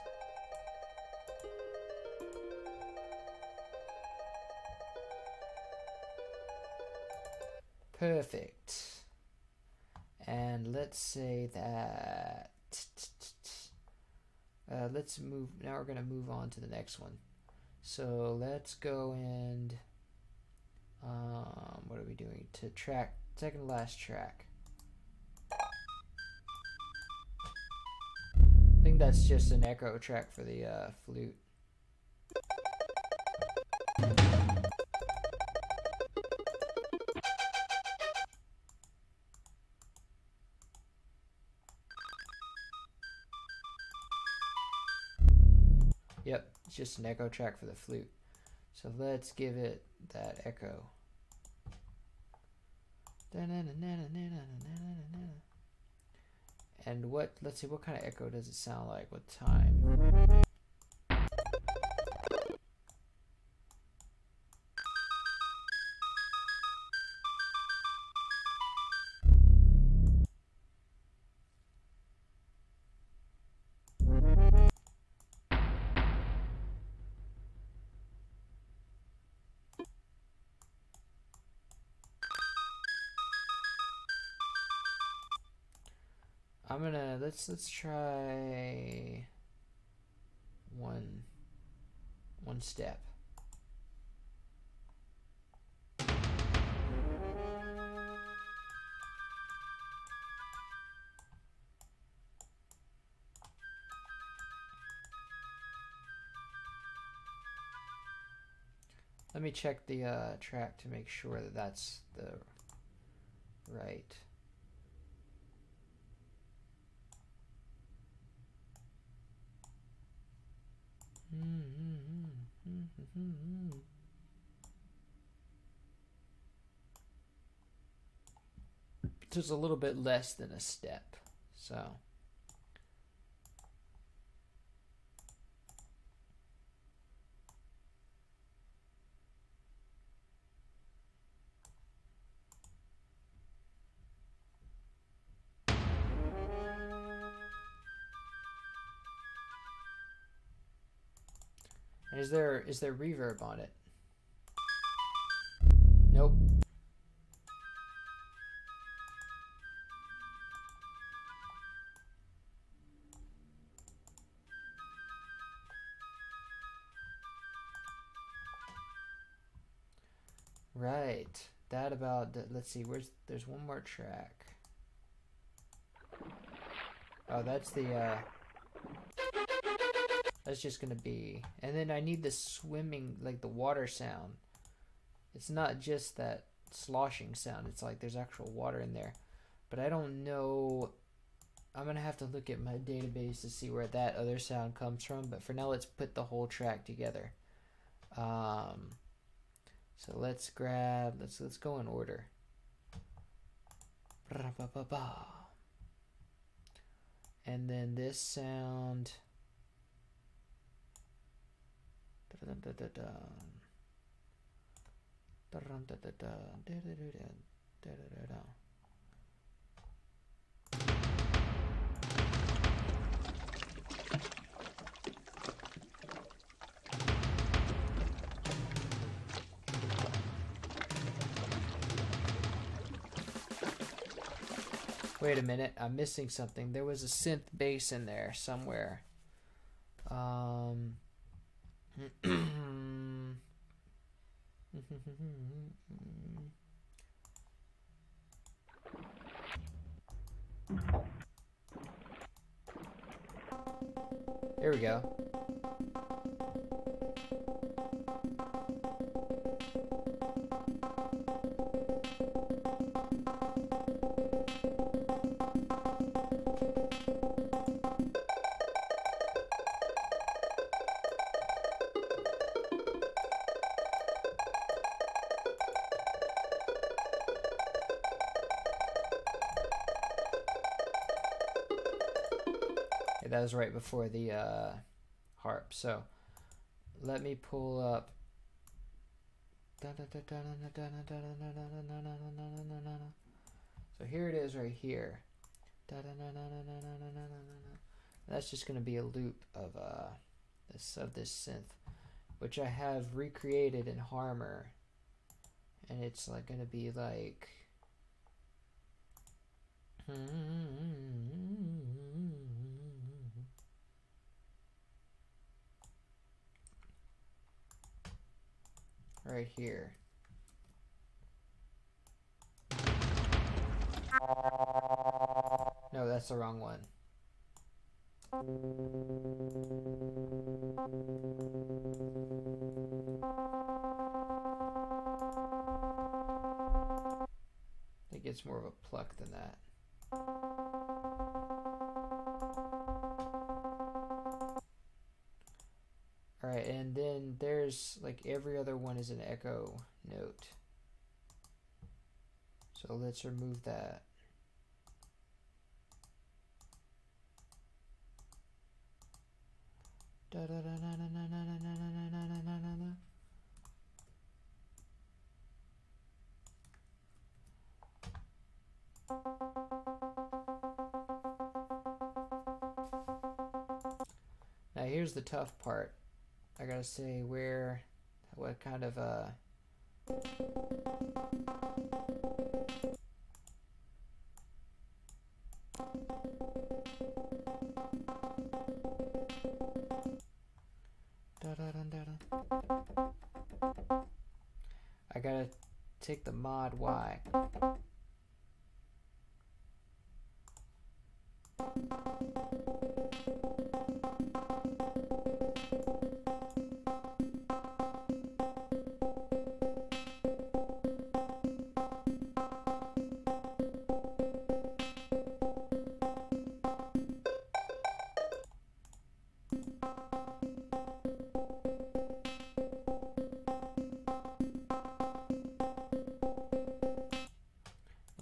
Speaker 1: Perfect. And let's say that let's move. Now we're gonna move on to the next one. So let's go and what are we doing to track? Second to last track. I think that's just an echo track for the flute. Yep, it's just an echo track for the flute. So let's give it that echo. And what, let's see, what kind of echo does it sound like? What time? I'm gonna let's try one step. Let me check the track to make sure that that's the right. Just a little bit less than a step, so. And is there reverb on it? Nope. Right. That about let's see, there's one more track. Oh, that's the that's just gonna be, and then I need the swimming, like the water sound. It's not just that sloshing sound, it's like there's actual water in there. But I don't know, I'm gonna have to look at my database to see where that other sound comes from, but for now let's put the whole track together. So let's grab, let's go in order. And then this sound. Wait a minute, I'm missing something. There was a synth bass in there somewhere. There we go. Okay, that was right before the harp. So let me pull up. So here it is right here. That's just going to be a loop of this synth, which I have recreated in Harmor, and it's like going to be like right here. No, that's the wrong one. I think it's more of a pluck than that. Alright, and then there's like every other one is an echo note. So let's remove that. Now here's the tough part. I gotta say what kind of I gotta take the mod Y.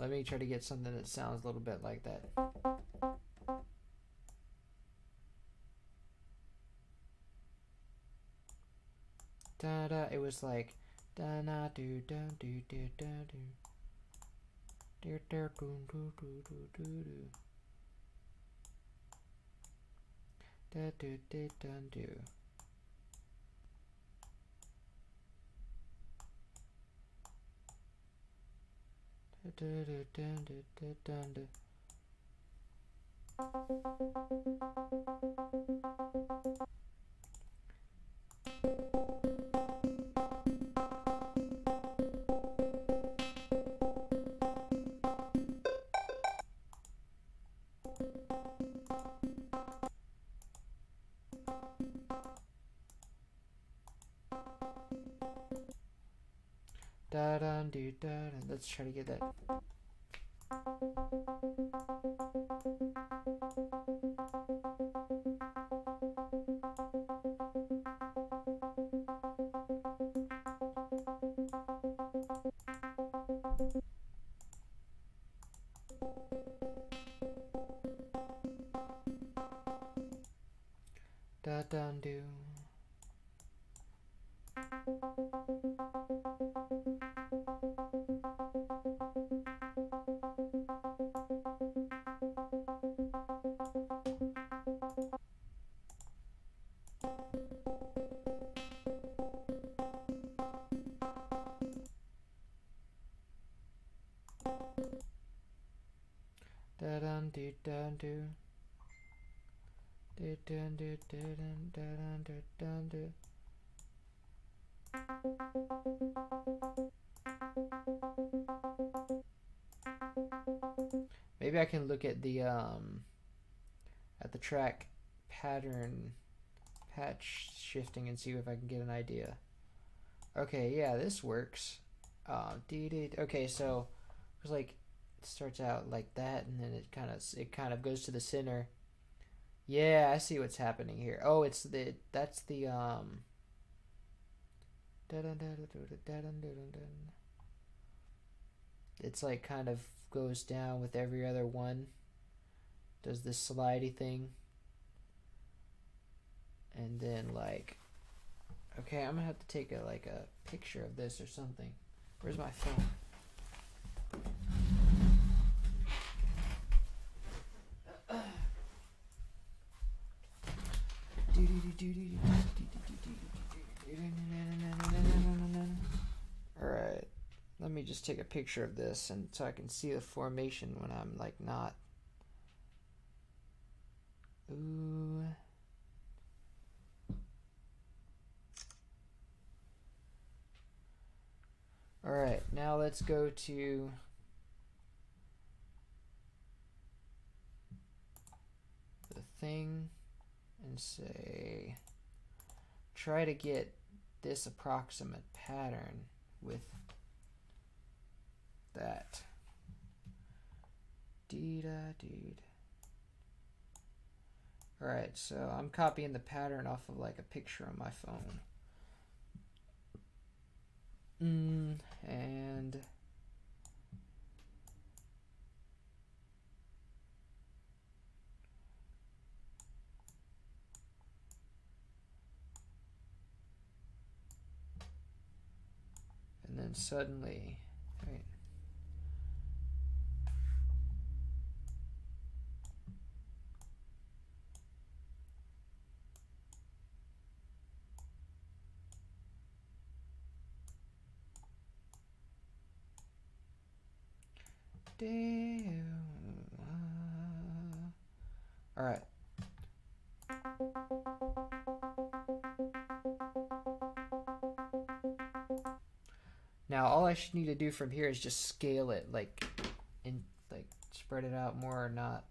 Speaker 1: Let me try to get something that sounds a little bit like that. Da da, it was like da na do da do do da do do do do do do do do da do do da do. Da da do da. Let's try to get that. Da da do. Da da do da do. Da da do da da da da do. Maybe I can look at the track pattern patch shifting and see if I can get an idea. Okay, yeah, this works. Okay, so it's like it starts out like that, and then it kind of goes to the center. Yeah, I see what's happening here. Oh, that's the it's like kind of goes down with every other one. Does this slidey thing. and then like, okay, I'm gonna have to take a picture of this or something. Where's my phone? Alright, let me just take a picture of this and so I can see the formation when I'm like not. Ooh. Alright, now let's go to the thing and say, try to get this approximate pattern with that. Alright, so I'm copying the pattern off of like a picture on my phone. And then suddenly, right. All right. Now all I should need to do from here is just scale it, like, and like spread it out more or not.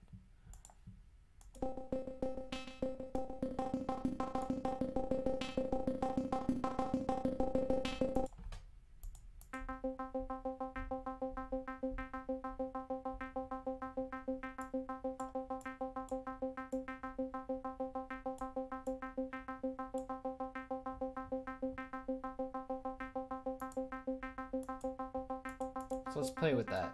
Speaker 1: So let's play with that.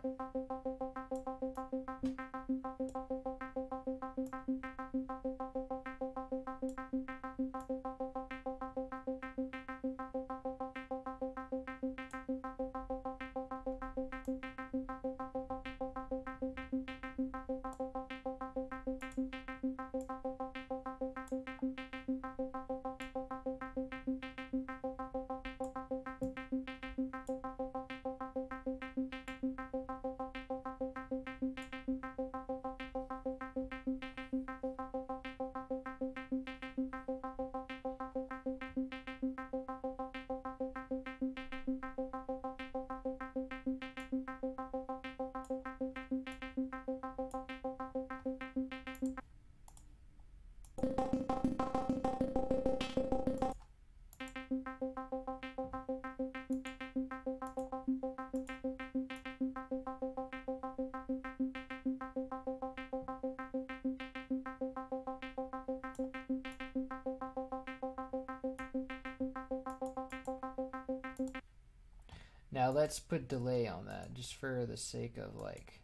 Speaker 1: Now let's put delay on that, just for the sake of like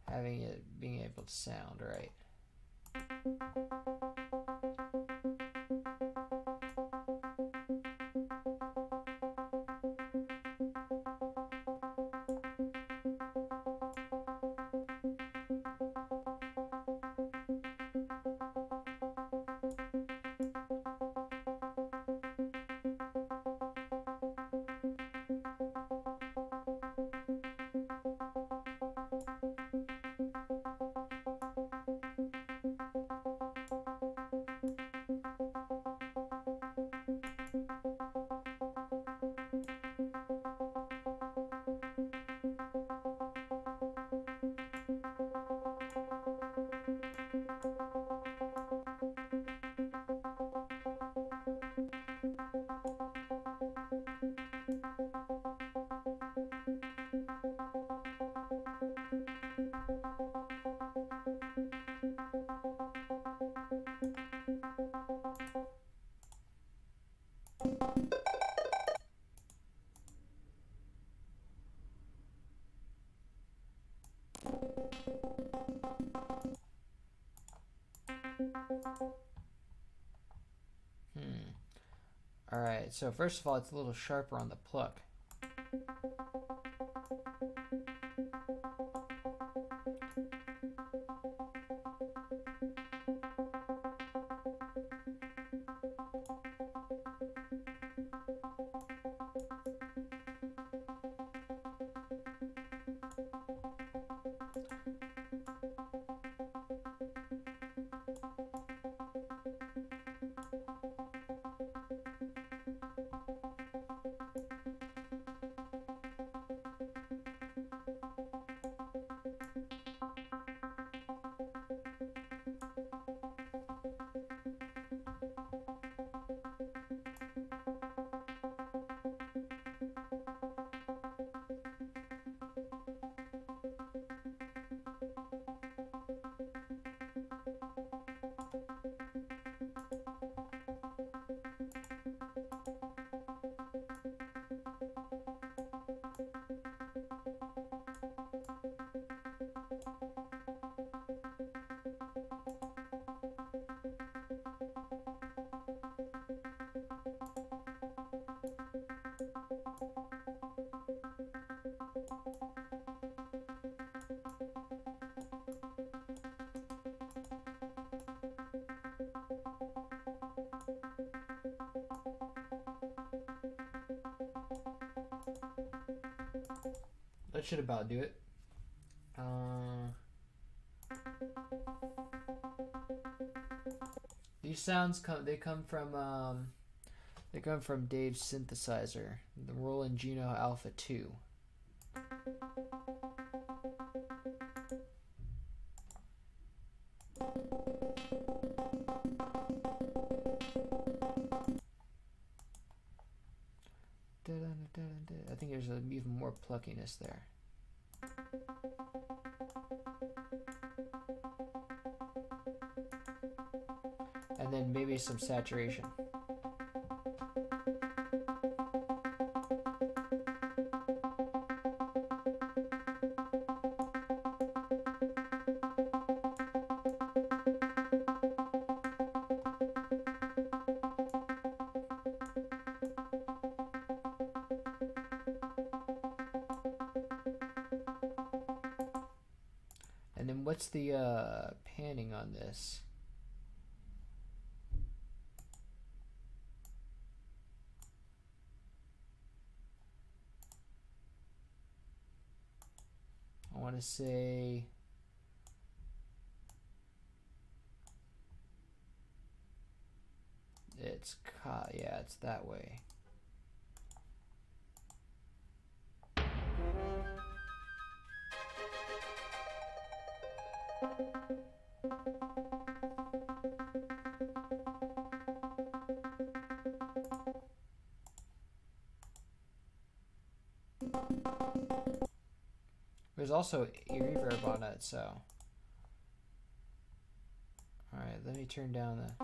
Speaker 1: having it being able to sound right. Alright, so first of all, it's a little sharper on the pluck. That should about do it. These sounds come from Dave's synthesizer, the Roland Juno Alpha 2. I think there's even more pluckiness there. And then maybe some saturation. And then what's the panning on this? I want to say yeah, it's that way. There's also a reverb on it, so. Alright, let me turn down the.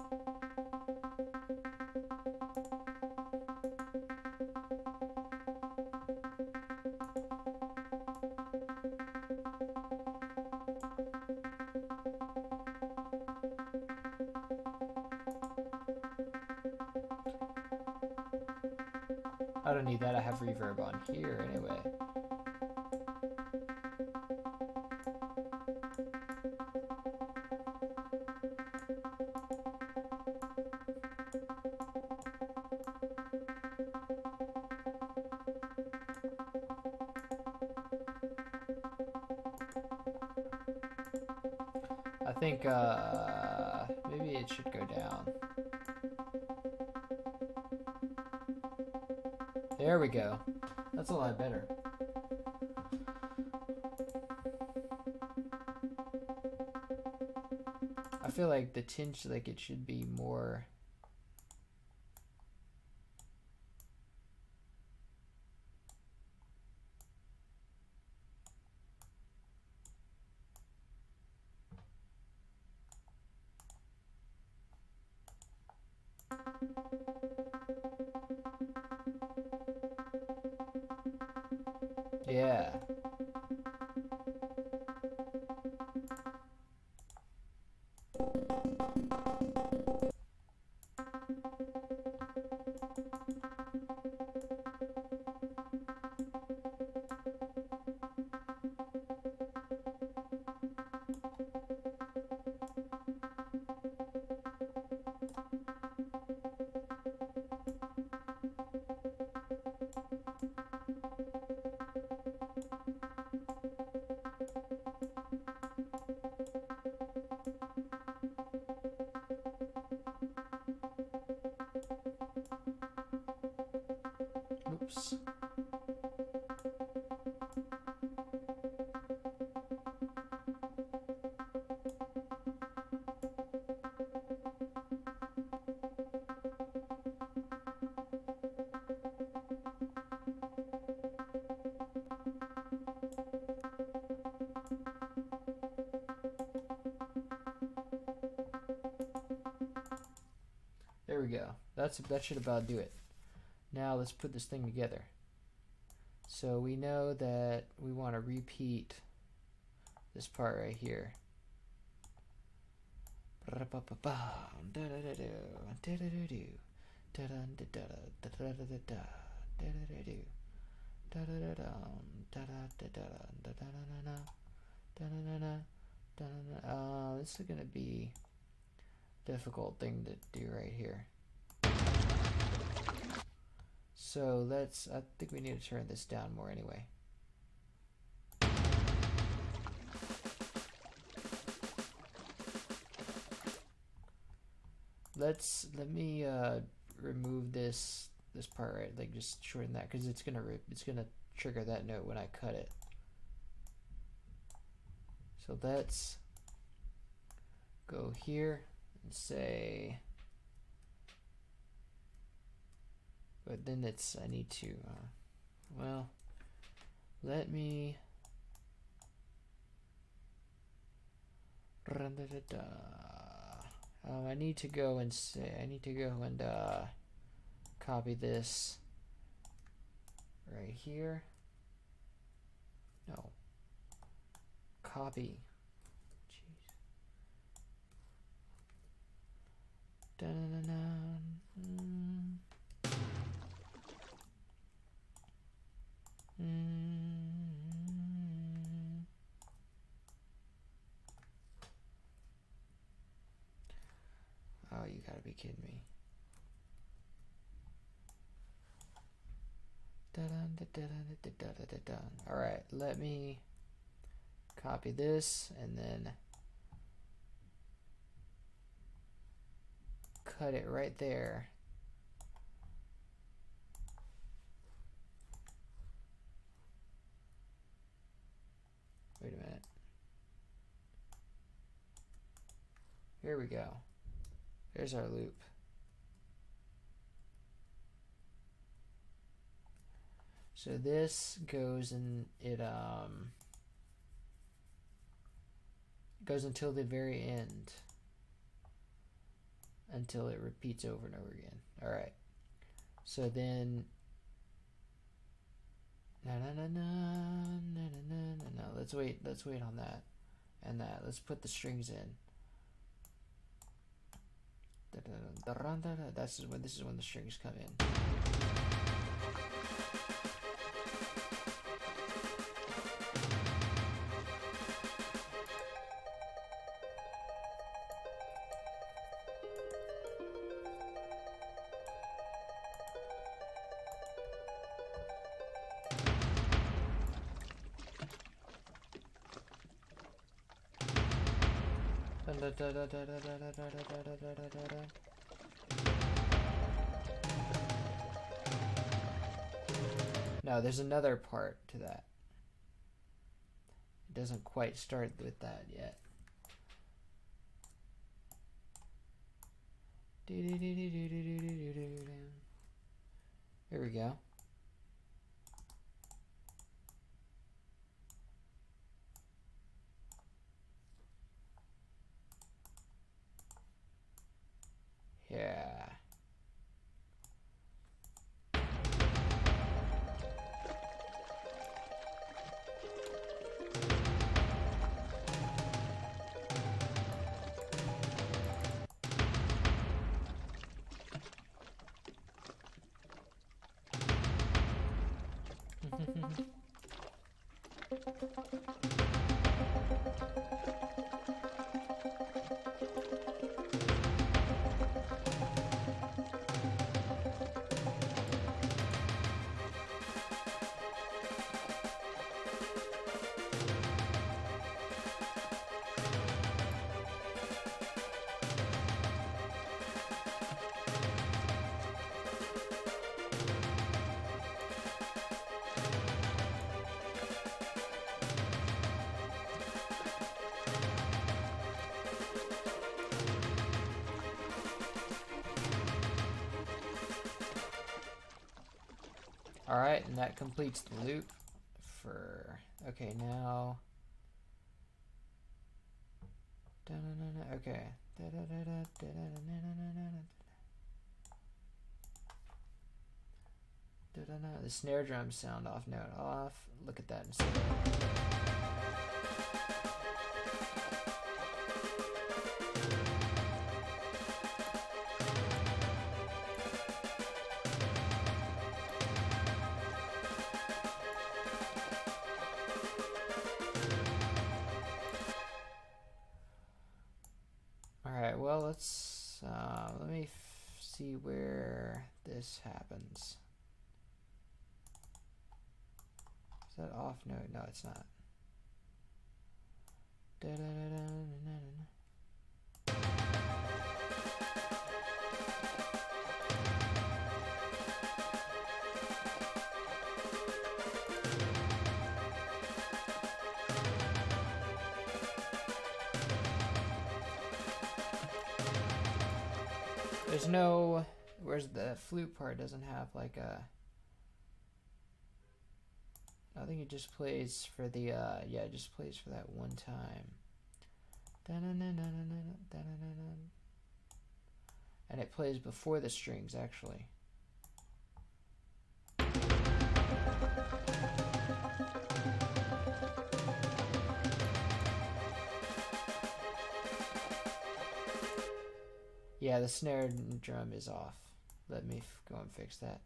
Speaker 1: I don't need that, I have reverb on here anyway. I think maybe it should go down. There we go. That's a lot better. I feel like the tinge, like it should be more. Yeah. Oops. There we go. That should about do it. Now let's put this thing together. So we know that we want to repeat this part right here. This is gonna be a difficult thing to do right here. So I think we need to turn this down more anyway. Let me remove this part, right? Like just shorten that, because it's gonna trigger that note when I cut it. So let's go here and say, but then I need to, well, let me I need to go and copy this right here. No. Copy. Jeez. Oh, you gotta be kidding me. Alright, let me copy this and then cut it right there. Wait a minute. Here we go. There's our loop. So this goes and it goes until the very end, until it repeats over and over again. All right. So then no. Let's wait on that and that. Let's put the strings in. This is when the strings come in. No, there's another part to that. It doesn't quite start with that yet. Here we go. Yeah. Alright, and that completes the loop for... Okay, now... Okay. The snare drum sound off, note off. Look at that instead. Alright, well, let's let me see where this happens. Is that off note? No, it's not. There's no, where's the flute part doesn't have like a, I think it just plays for the, yeah, it just plays for that one time. And it plays before the strings actually. Yeah, the snare drum is off. Let me go and fix that.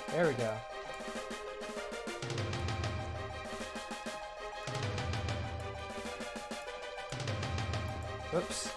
Speaker 1: There we go. Whoops.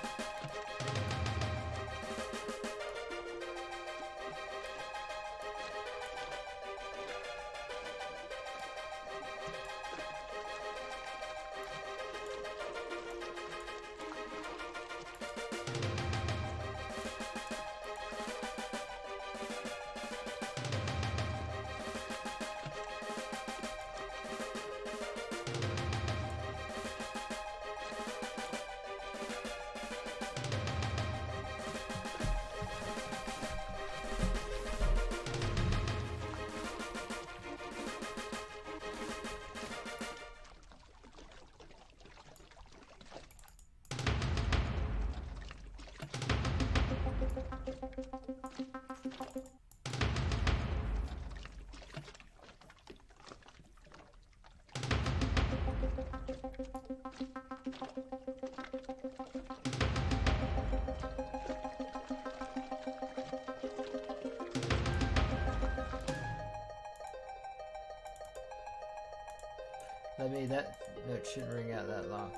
Speaker 1: That note shouldn't ring out that long.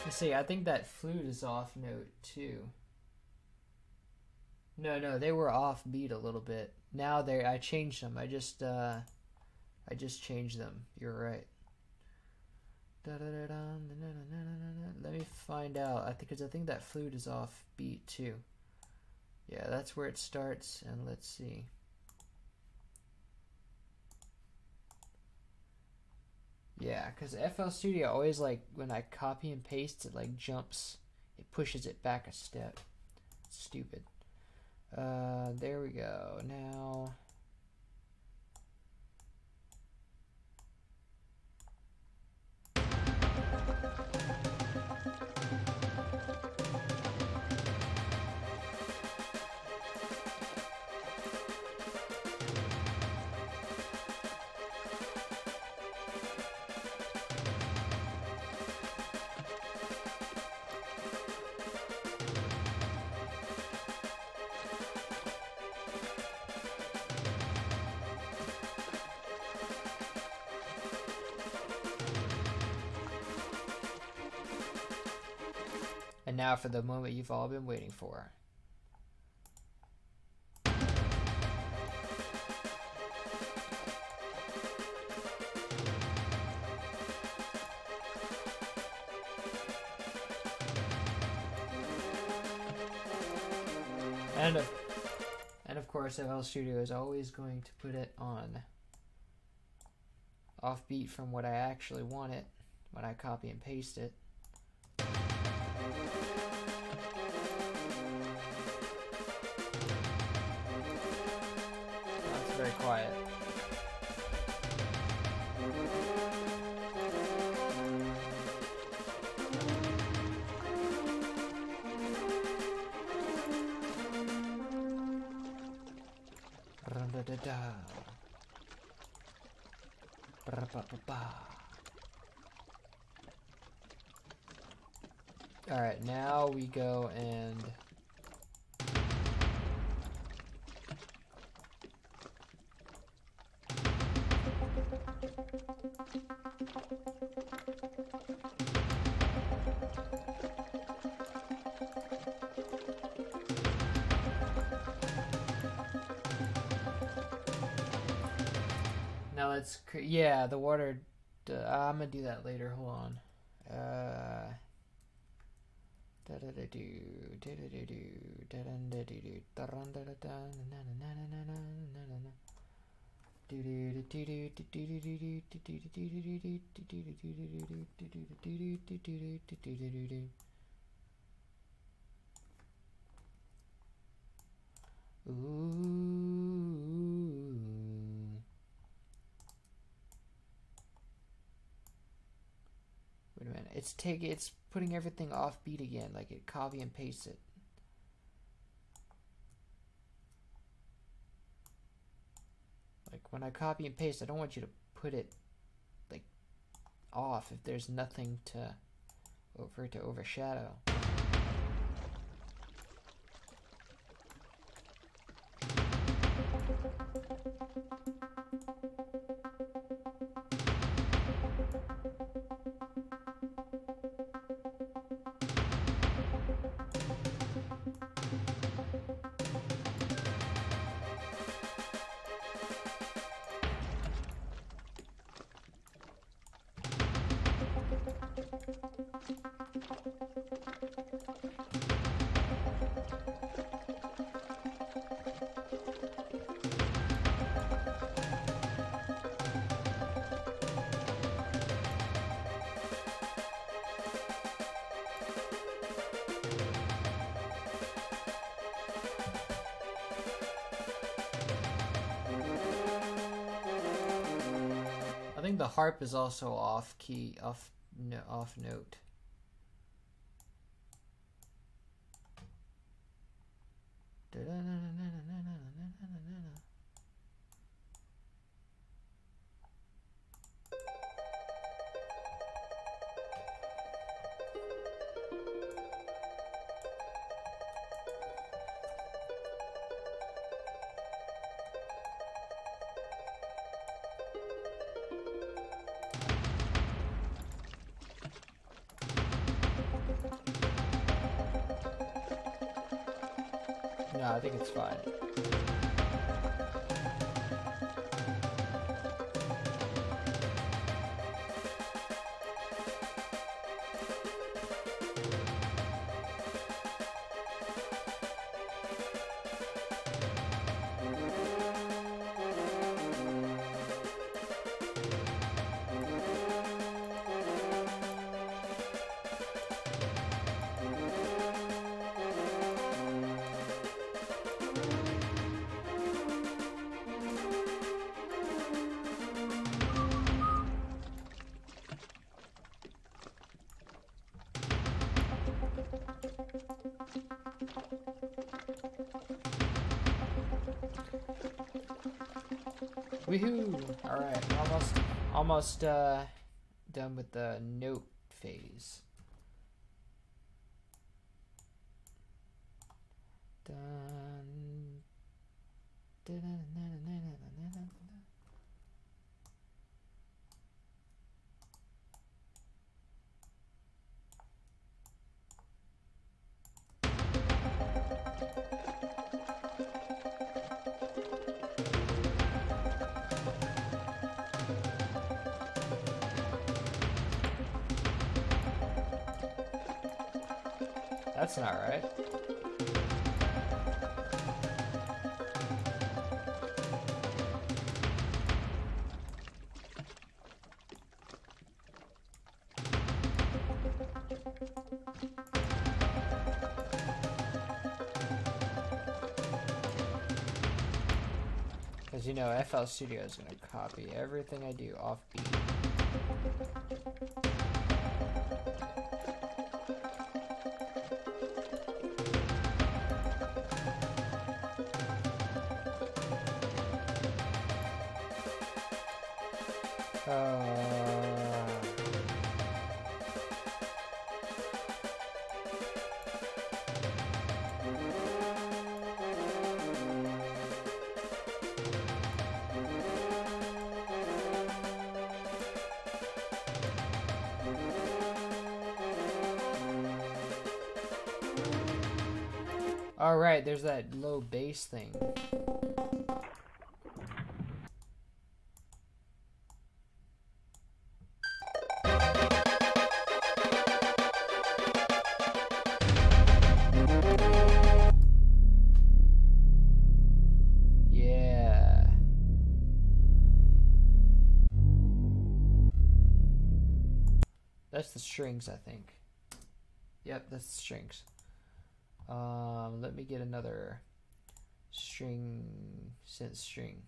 Speaker 1: You see, I think that flute is off note too. No, they were off beat a little bit. Now I changed them. I just changed them. You're right. Let me find out. Because I think that flute is off beat too. Yeah, that's where it starts. And let's see. Yeah, because FL Studio always, like, when I copy and paste, it like jumps. It pushes it back a step. It's stupid. There we go. Now, now for the moment you've all been waiting for. And of course, FL Studio is always going to put it on offbeat from what I actually want it when I copy and paste it. That's very quiet. All right, now we go and now let's yeah, the water. I'm gonna do that later. Hold on. Wait a minute. It's putting everything off beat again, like it copy and paste it. Like when I copy and paste, I don't want you to put it like off if there's nothing to overshadow. I think the harp is also off key, off note. No, I think it's fine. Woohoo! Alright, almost done with the note phase. Done. That's not right. Because you know, FL Studio is going to copy everything I do off beat. Alright, there's that low bass thing. Yeah. That's the strings, I think. Yep, that's the strings. Let me get another string, synth string.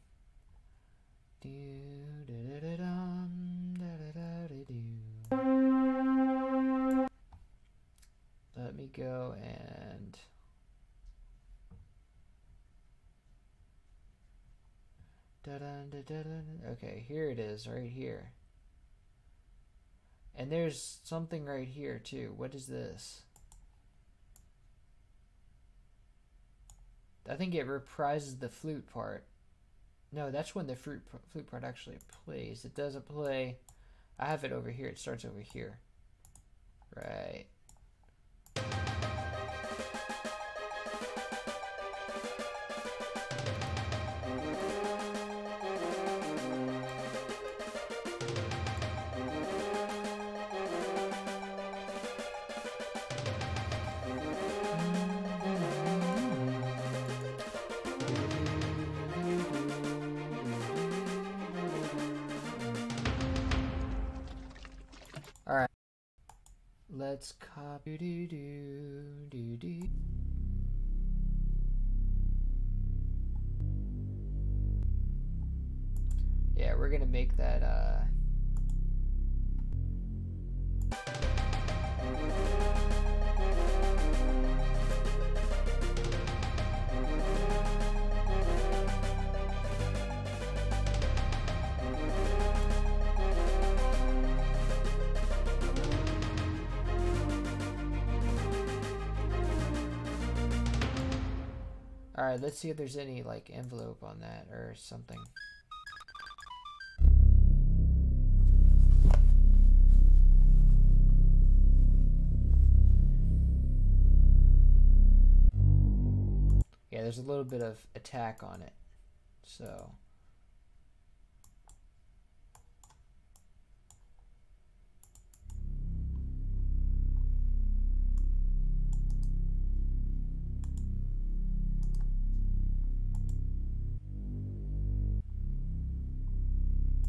Speaker 1: Let me go and okay, here it is, right here. And there's something right here too. What is this? I think it reprises the flute part. No, that's when the flute part actually plays. It doesn't play. I have it over here. It starts over here. Right. All right. Let's copy do. Yeah, we're gonna make that Alright, let's see if there's any like envelope on that or something. Yeah, there's a little bit of attack on it. So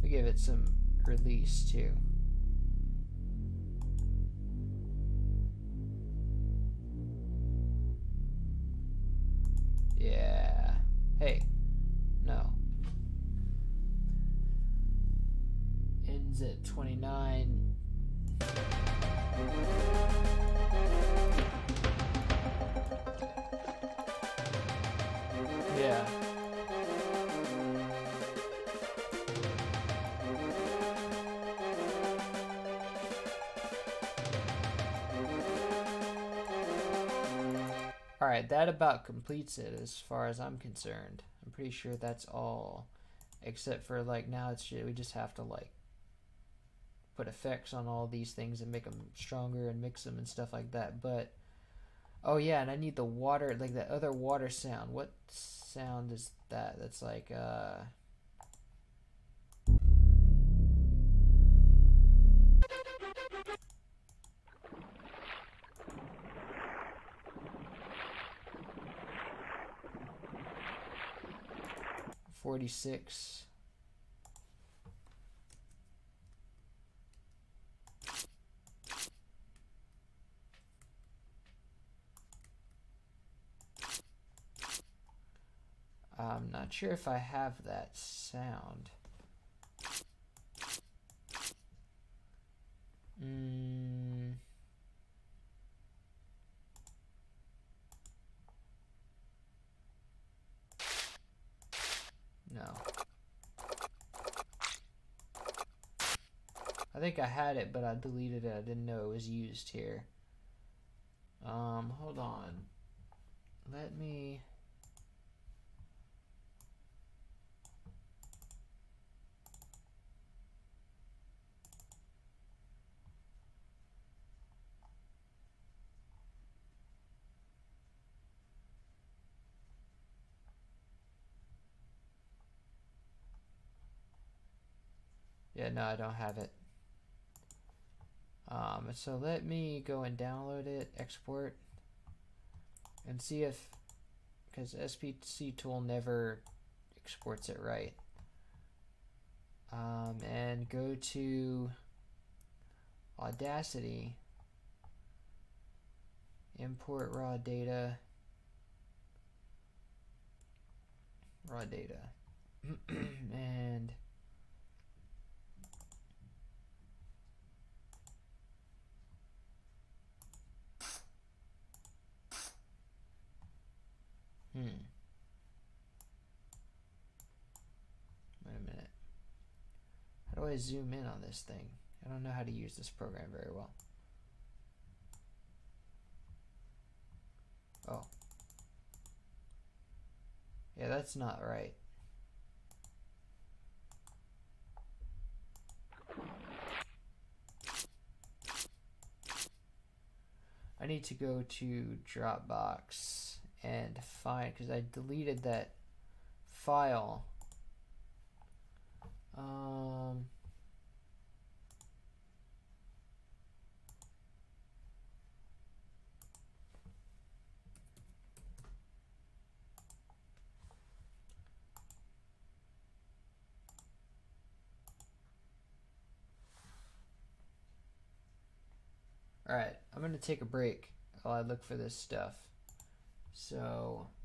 Speaker 1: we give it some release too. Yeah. Hey. No. Ends at 29. Yeah. Alright, that about completes it as far as I'm concerned. I'm pretty sure that's all. Except for like now it's we just have to like put effects on all these things and make them stronger and mix them and stuff like that. But oh yeah, and I need the water, like that other water sound. What sound is that? That's like 46. I'm not sure if I have that sound. No. I think I had it, but I deleted it. I didn't know it was used here. Hold on. Let me... Yeah, no, I don't have it. So let me go and download it, export, and see if, because SPC tool never exports it right. And go to Audacity, import raw data, and wait a minute. How do I zoom in on this thing? I don't know how to use this program very well. Oh. Yeah, that's not right. I need to go to Dropbox and find, because I deleted that file. Alright, I'm going to take a break while I look for this stuff. So